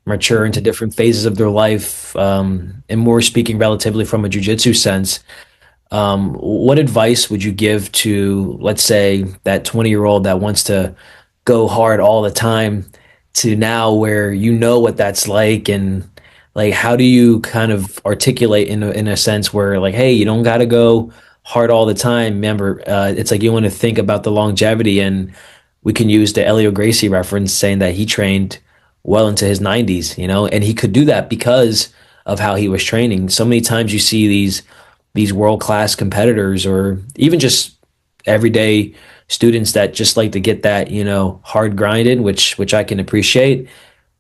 mature into different phases of their life, and more speaking relatively from a jiu-jitsu sense. What advice would you give to, let's say, that 20-year-old that wants to go hard all the time to now where what that's like, and like how do you kind of articulate in a sense where like, hey, you don't got to go hard all the time. Remember, it's like you want to think about the longevity, and we can use the Elio Gracie reference saying that he trained well into his 90s, and he could do that because of how he was training. So many times you see these world-class competitors, or even just everyday students that just like to get that, hard grinded, which I can appreciate.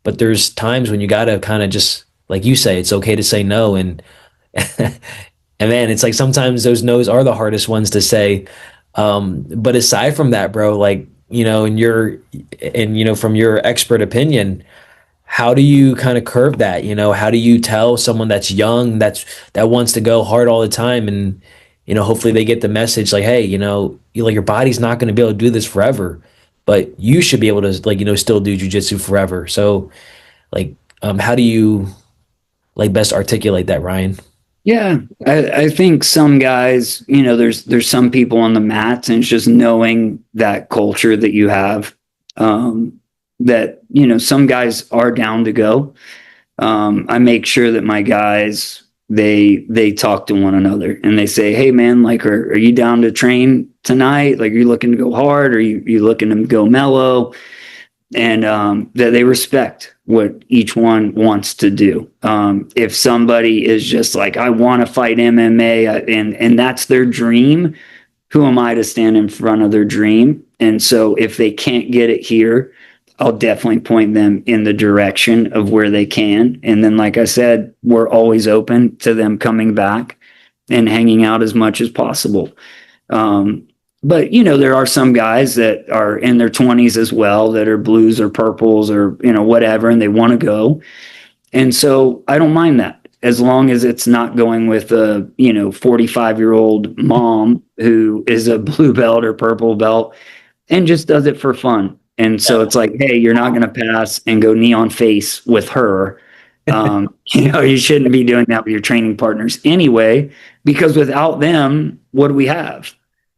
But there's times when you got to kind of just, like you say, it's okay to say no. And and man, it's like sometimes those no's are the hardest ones to say. But aside from that, bro, like, from your expert opinion, how do you kind of curve that? How do you tell someone that's young, that wants to go hard all the time, and, hopefully they get the message like, hey, your body's not going to be able to do this forever, but you should be able to still do jiu-jitsu forever. So how do you best articulate that, Ryan? Yeah, I think some guys, there's some people on the mats, and it's just knowing that culture that you have, that, some guys are down to go. I make sure that my guys, they talk to one another, and they say, hey man, like, are you down to train tonight? Like, are you looking to go hard? Or are you looking to go mellow? And that they respect what each one wants to do. If somebody is just like, I want to fight MMA, and that's their dream, who am I to stand in front of their dream? And so if they can't get it here, I'll definitely point them in the direction of where they can. And then, like I said, we're always open to them coming back and hanging out as much as possible. but there are some guys that are in their 20s as well that are blues or purples or whatever, and they want to go. And so I don't mind that, as long as it's not going with a 45-year-old mom who is a blue belt or purple belt and just does it for fun. And so it's like, hey, you're not going to pass and go neon face with her. You shouldn't be doing that with your training partners anyway, because without them, what do we have?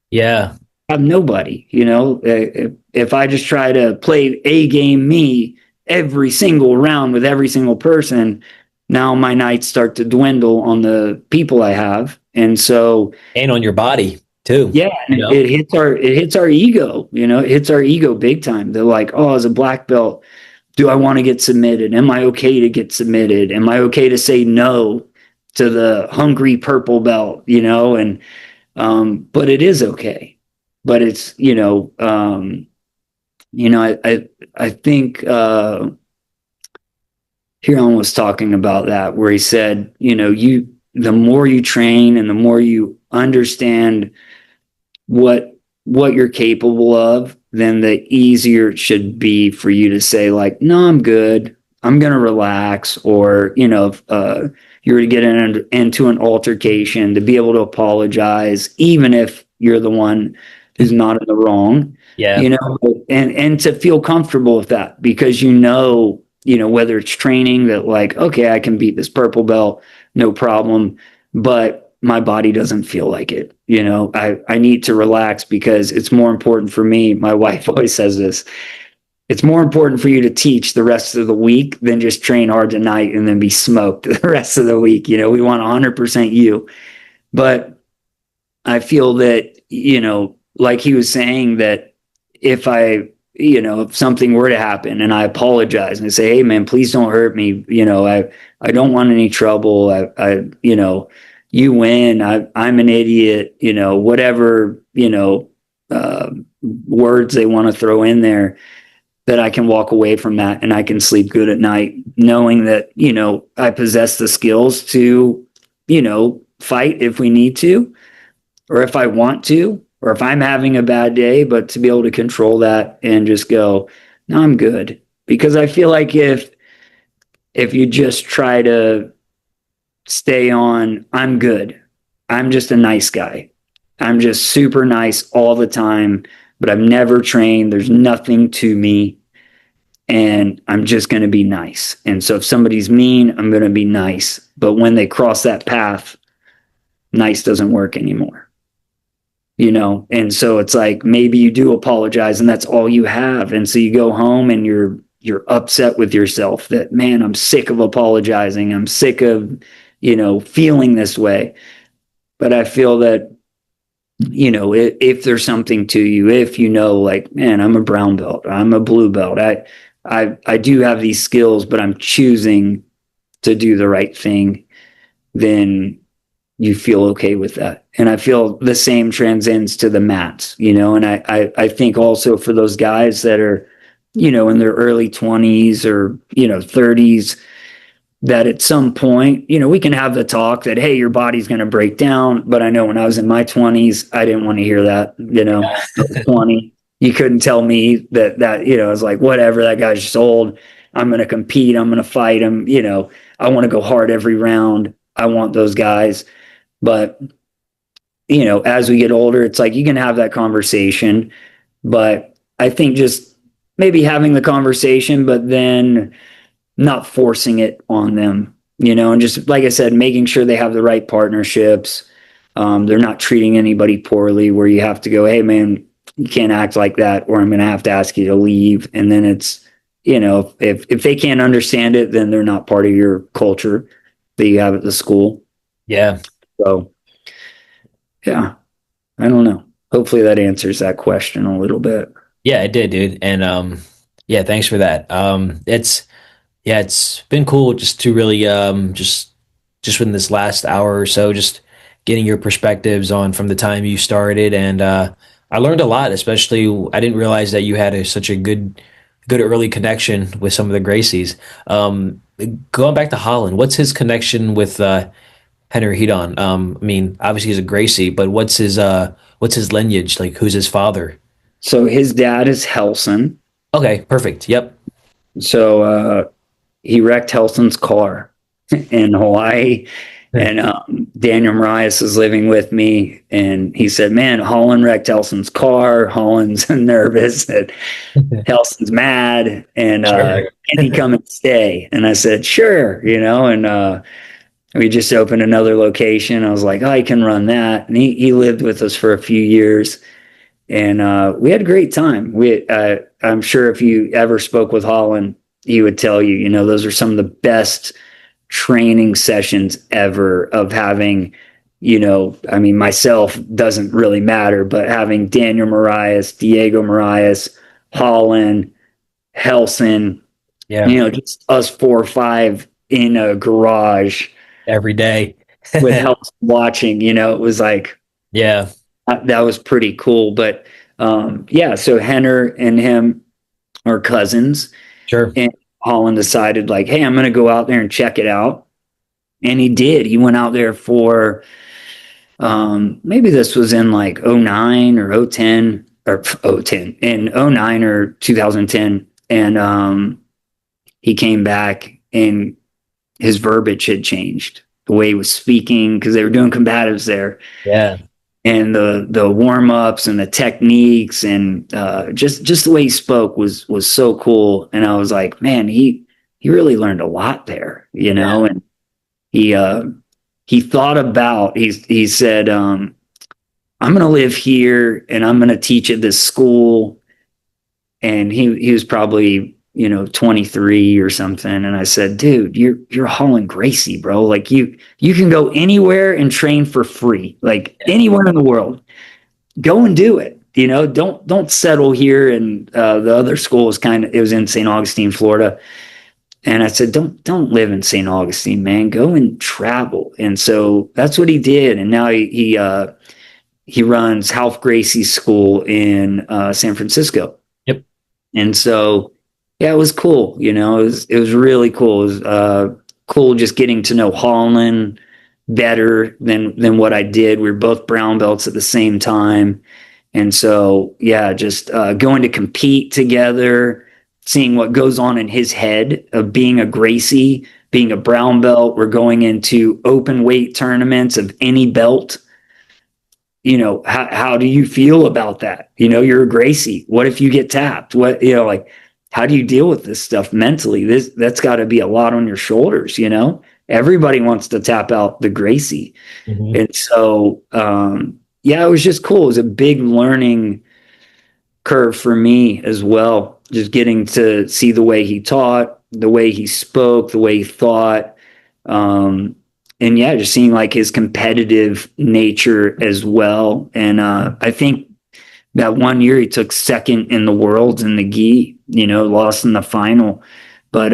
Yeah. Have nobody. If I just try to play a game me every single round with every single person, now my nights start to dwindle on the people I have. And so, and on your body too. Yeah, it hits our ego, it hits our ego big time. They're like, oh, as a black belt, do I want to get submitted? Am I okay to get submitted? Am I okay to say no to the hungry purple belt? And but it is okay. But it's I think Huron was talking about that, where he said, the more you train and the more you understand what you're capable of, then the easier it should be for you to say, like, no, I'm good, I'm going to relax. Or, if you were to get into an altercation, to be able to apologize, even if you're the one who's not in the wrong. Yeah. And to feel comfortable with that, because whether it's training that, like, okay, I can beat this purple belt, no problem, but my body doesn't feel like it. I need to relax, because it's more important for me. My wife always says this: it's more important for you to teach the rest of the week than just train hard tonight and then be smoked the rest of the week. We want 100% you. But I feel that, like he was saying, that if if something were to happen and I apologize and I say, hey man, please don't hurt me. I don't want any trouble. You win. I'm an idiot, whatever, words they want to throw in there, that I can walk away from that and I can sleep good at night, knowing that, I possess the skills to, fight if we need to, or if I want to, or if I'm having a bad day, but to be able to control that and just go, no, I'm good. Because I feel like if you just try to stay on, I'm good, I'm just a nice guy, I'm just super nice all the time, but I've never trained, there's nothing to me, and I'm just going to be nice. And so if somebody's mean, I'm going to be nice. But when they cross that path, nice doesn't work anymore. And so it's like, maybe you do apologize and that's all you have. And so you go home and you're upset with yourself that, man, I'm sick of apologizing. I'm sick of, feeling this way. But I feel that, if there's something to you, if like, man, I'm a brown belt, I'm a blue belt, I do have these skills, but I'm choosing to do the right thing, then you feel okay with that. And I feel the same transcends to the mats, and I think also for those guys that are, in their early 20s or, 30s, that at some point, we can have the talk that, hey, your body's going to break down. But I know when I was in my 20s, I didn't want to hear that, I was 20. You couldn't tell me that, I was like, whatever, that guy's just old. I'm going to compete. I'm going to fight him. I want to go hard every round. I want those guys. But, as we get older, it's like, you can have that conversation, but I think just maybe having the conversation, but then not forcing it on them, and just, like I said, making sure they have the right partnerships. They're not treating anybody poorly where you have to go, hey man, you can't act like that, or I'm going to have to ask you to leave. And then it's, if they can't understand it, then they're not part of your culture that you have at the school. Yeah. So, yeah, I don't know. Hopefully that answers that question a little bit. Yeah, it did, dude. And yeah, thanks for that. It's been cool just to really just within this last hour or so, just getting your perspectives on from the time you started. And I learned a lot, especially I didn't realize that you had such a good early connection with some of the Gracies. Going back to Holland, what's his connection with Henry Hedon. I mean, obviously he's a Gracie, but what's his lineage? Like, who's his father? So his dad is Helson. Okay, perfect. Yep. So he wrecked Helson's car in Hawaii. And Daniel Marias is living with me. And he said, man, Holland wrecked Helson's car. Holland's nervous that Helson's mad. And Sure. can he come and stay? And I said, sure, and we just opened another location. I was like, oh, I can run that. And he lived with us for a few years. And we had a great time. I'm sure if you ever spoke with Holland, he would tell you, those are some of the best training sessions ever of having, I mean, myself doesn't really matter, but having Daniel Marias, Diego Marias, Holland, Helson, Yeah. just us 4 or 5 in a garage Every day. with Helson watching, it was like, Yeah. that was pretty cool. But yeah, so Henner and him are cousins, Sure. and Holland decided like, hey, I'm going to go out there and check it out. And he did. He went out there for maybe this was in like '09 or '10 or '10 in '09 or 2010. And he came back and his verbiage had changed, the way he was speaking, because they were doing combatives there. Yeah. And the warm-ups and the techniques and just the way he spoke was so cool. And I was like, man, he really learned a lot there, and he thought about, he said, I'm going to live here and I'm going to teach at this school. And he was probably, 23 or something. And I said, dude, you're Holland Gracie, bro. Like you can go anywhere and train for free, like anywhere in the world. Go and do it. Don't settle here. And the other school was it was in St. Augustine, Florida. And I said, don't live in St. Augustine, man. Go and travel. And so that's what he did. And now he runs Half Gracie School in San Francisco. Yep. And so, yeah, it was cool. It was really cool. It was cool just getting to know Holland better than what I did. We were both brown belts at the same time. And so, yeah, just going to compete together, seeing what goes on in his head of being a Gracie, being a brown belt. We're going into open weight tournaments of any belt. How do you feel about that? You're a Gracie. What if you get tapped? Like, how do you deal with this stuff mentally? That's got to be a lot on your shoulders. Everybody wants to tap out the Gracie. Mm-hmm. And so, yeah, it was just cool. It was a big learning curve for me as well. Just getting to see the way he taught, the way he spoke, the way he thought. And yeah, just seeing like his competitive nature as well. And I think that one year he took second in the world in the gi, lost in the final, but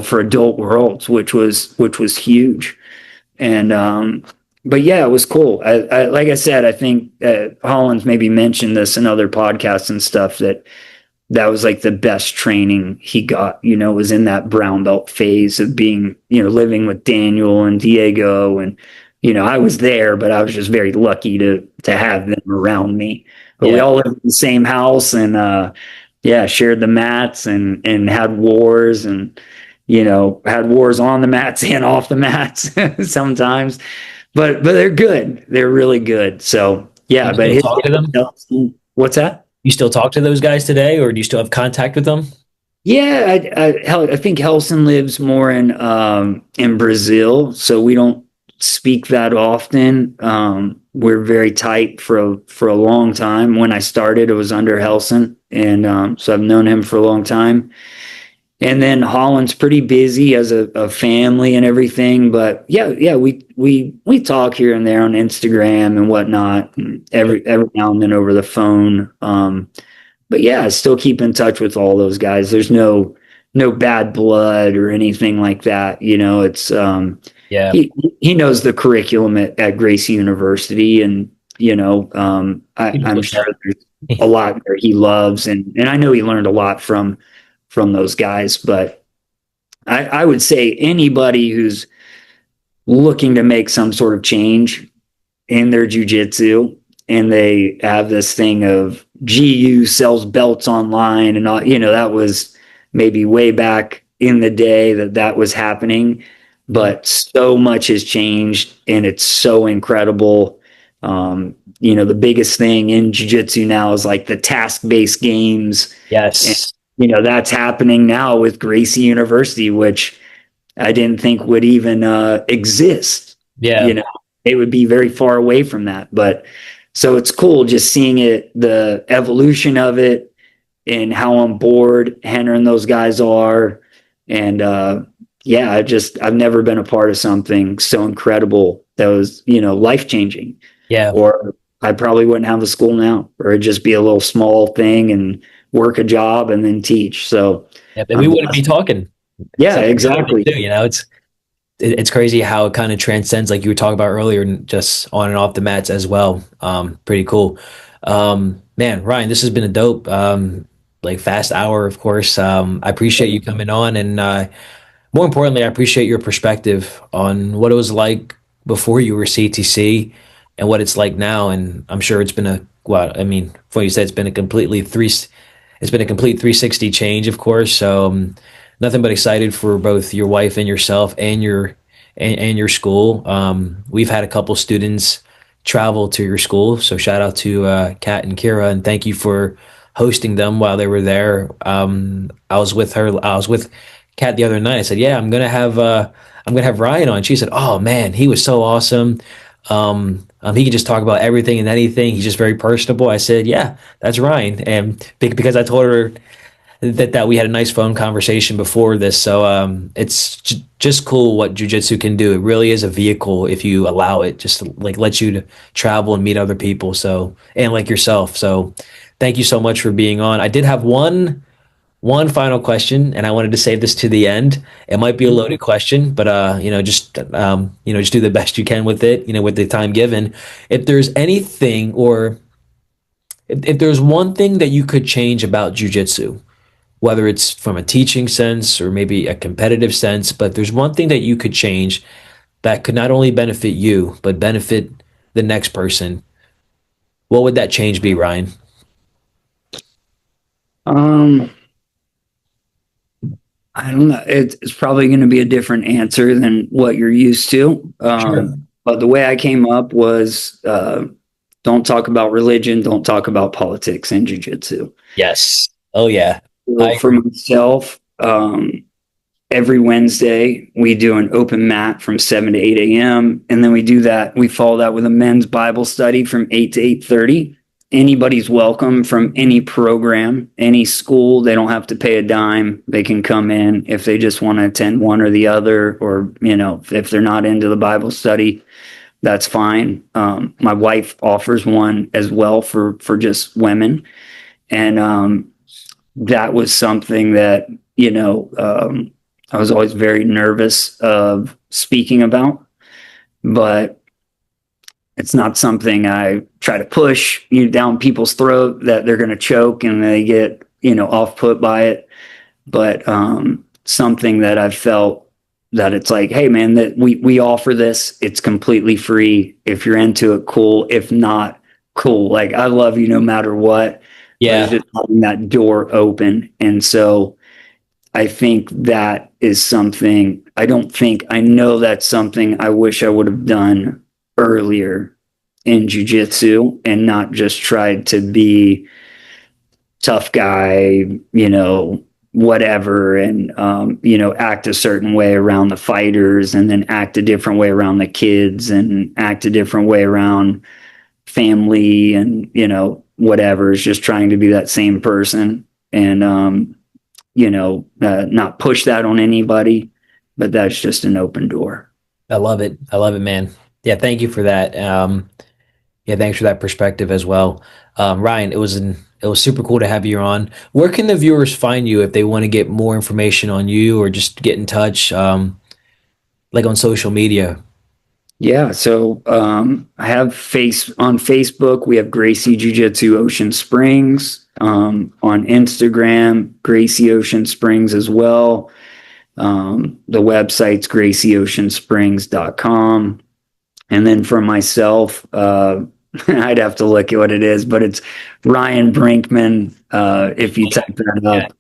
for adult worlds, which was huge. And but yeah, it was cool. I like I said, I think Holland's maybe mentioned this in other podcasts and stuff, that was like the best training he got, was in that brown belt phase of being, living with Daniel and Diego. And, I was there, but I was just very lucky to have them around me. But we all lived in the same house and, shared the mats and had wars and, had wars on the mats and off the mats sometimes, but they're good. They're really good. So yeah, but talk to them. What's that? You still talk to those guys today, or do you still have contact with them? Yeah, I think Helson lives more in Brazil, so we don't speak that often. We're very tight for a long time. When I started, it was under Helson, and so I've known him for a long time. And then Holland's pretty busy as a family and everything, but yeah, we talk here and there on Instagram and whatnot, and every now and then over the phone. But yeah, I still keep in touch with all those guys. There's no bad blood or anything like that. It's he knows the curriculum at Gracie University, and I'm sure there's a lot there he loves, and I know he learned a lot from those guys. But I would say anybody who's looking to make some sort of change in their jiu-jitsu, and they have this thing of GU sells belts online and all, that was maybe way back in the day that was happening, but so much has changed and it's so incredible. The biggest thing in jiu-jitsu now is like the task-based games. Yes. And, that's happening now with Gracie University, which I didn't think would even exist. Yeah. It would be very far away from that. But so it's cool just seeing it, the evolution of it, and how on board Henner and those guys are. And I've never been a part of something so incredible that was, life changing. Yeah. Or I probably wouldn't have the school now, or it'd just be a little small thing and work a job and then teach. So and we wouldn't be talking. Yeah, exactly. It's crazy how it kind of transcends, like you were talking about earlier, and just on and off the mats as well. Pretty cool. Man, Ryan, this has been a dope, fast hour, of course. I appreciate you coming on, and more importantly, I appreciate your perspective on what it was like before you were CTC and what it's like now. And I'm sure it's been before you said it's been a complete 360 change, of course. So nothing but excited for both your wife and yourself and your school. We've had a couple students travel to your school, so shout out to Kat and Kira, and thank you for hosting them while they were there. I was with Kat the other night. I said, "Yeah, I'm gonna have Ryan on." She said, "Oh man, he was so awesome. He can just talk about everything and anything. He's just very personable." I said, "Yeah, that's Ryan," and because I told her that we had a nice phone conversation before this. So it's just cool what jiu-jitsu can do. It really is a vehicle if you allow it, just to, let you to travel and meet other people. So, and like yourself. So thank you so much for being on. I did have one final question, and I wanted to save this to the end. It might be a loaded question, but just do the best you can with it, with the time given. If there's anything, or if there's one thing that you could change about jiu-jitsu, whether it's from a teaching sense or maybe a competitive sense, but there's one thing that you could change that could not only benefit you, but benefit the next person, what would that change be, Ryan? I don't know. It's probably going to be a different answer than what you're used to. Sure. But the way I came up was, don't talk about religion, don't talk about politics in jiu-jitsu. Yes. Oh, yeah. For myself, every Wednesday we do an open mat from 7 to 8 a.m. And then we follow that with a men's Bible study from 8 to 8:30. Anybody's welcome from any program, any school. They don't have to pay a dime. They can come in if they just want to attend one or the other, or, if they're not into the Bible study, that's fine. My wife offers one as well for just women. And, that was something that, I was always very nervous of speaking about, but it's not something I try to push down people's throat that they're going to choke and they get, off put by it. But, something that I've felt that it's like, hey man, that we offer this, it's completely free. If you're into it, cool. If not, cool. Like, I love you no matter what. Yeah. Just having that door open. And so I think that is something, I know that's something I wish I would have done earlier in jiu-jitsu, and not just tried to be tough guy, whatever, and, act a certain way around the fighters, and then act a different way around the kids, and act a different way around family, and, whatever. Is just trying to be that same person, and, not push that on anybody, but that's just an open door. I love it, man. Yeah, thank you for that. Thanks for that perspective as well. Ryan, it was super cool to have you on. Where can the viewers find you if they want to get more information on you, or just get in touch, on social media? Yeah, so I have on Facebook, we have Gracie Jiu-Jitsu Ocean Springs. On Instagram, Gracie Ocean Springs as well. The website's gracieoceansprings.com. And then for myself, I'd have to look at what it is, but it's Ryan Brinkman. If you type that up,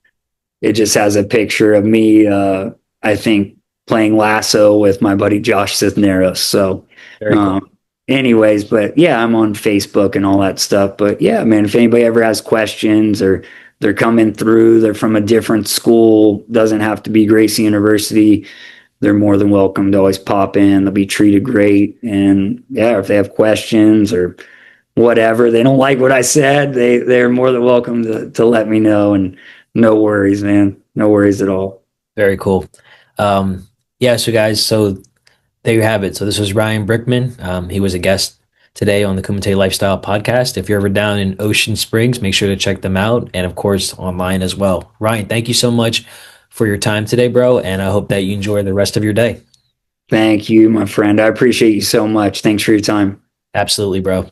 it just has a picture of me, I think, playing lasso with my buddy Josh Cisneros. So, cool. Anyways, but yeah, I'm on Facebook and all that stuff. But yeah, man, if anybody ever has questions or they're coming through, they're from a different school, doesn't have to be Gracie University, they're more than welcome to always pop in. They'll be treated great. And yeah, if they have questions or whatever, they don't like what I said, they're more than welcome to let me know. And no worries, man. No worries at all. Very cool. Yeah, so guys, so there you have it. So this was Ryan Brinkman. He was a guest today on the Kumite Lifestyle Podcast. If you're ever down in Ocean Springs, make sure to check them out. And of course, online as well. Ryan, thank you so much for your time today, bro. And I hope that you enjoy the rest of your day. Thank you, my friend. I appreciate you so much. Thanks for your time. Absolutely, bro.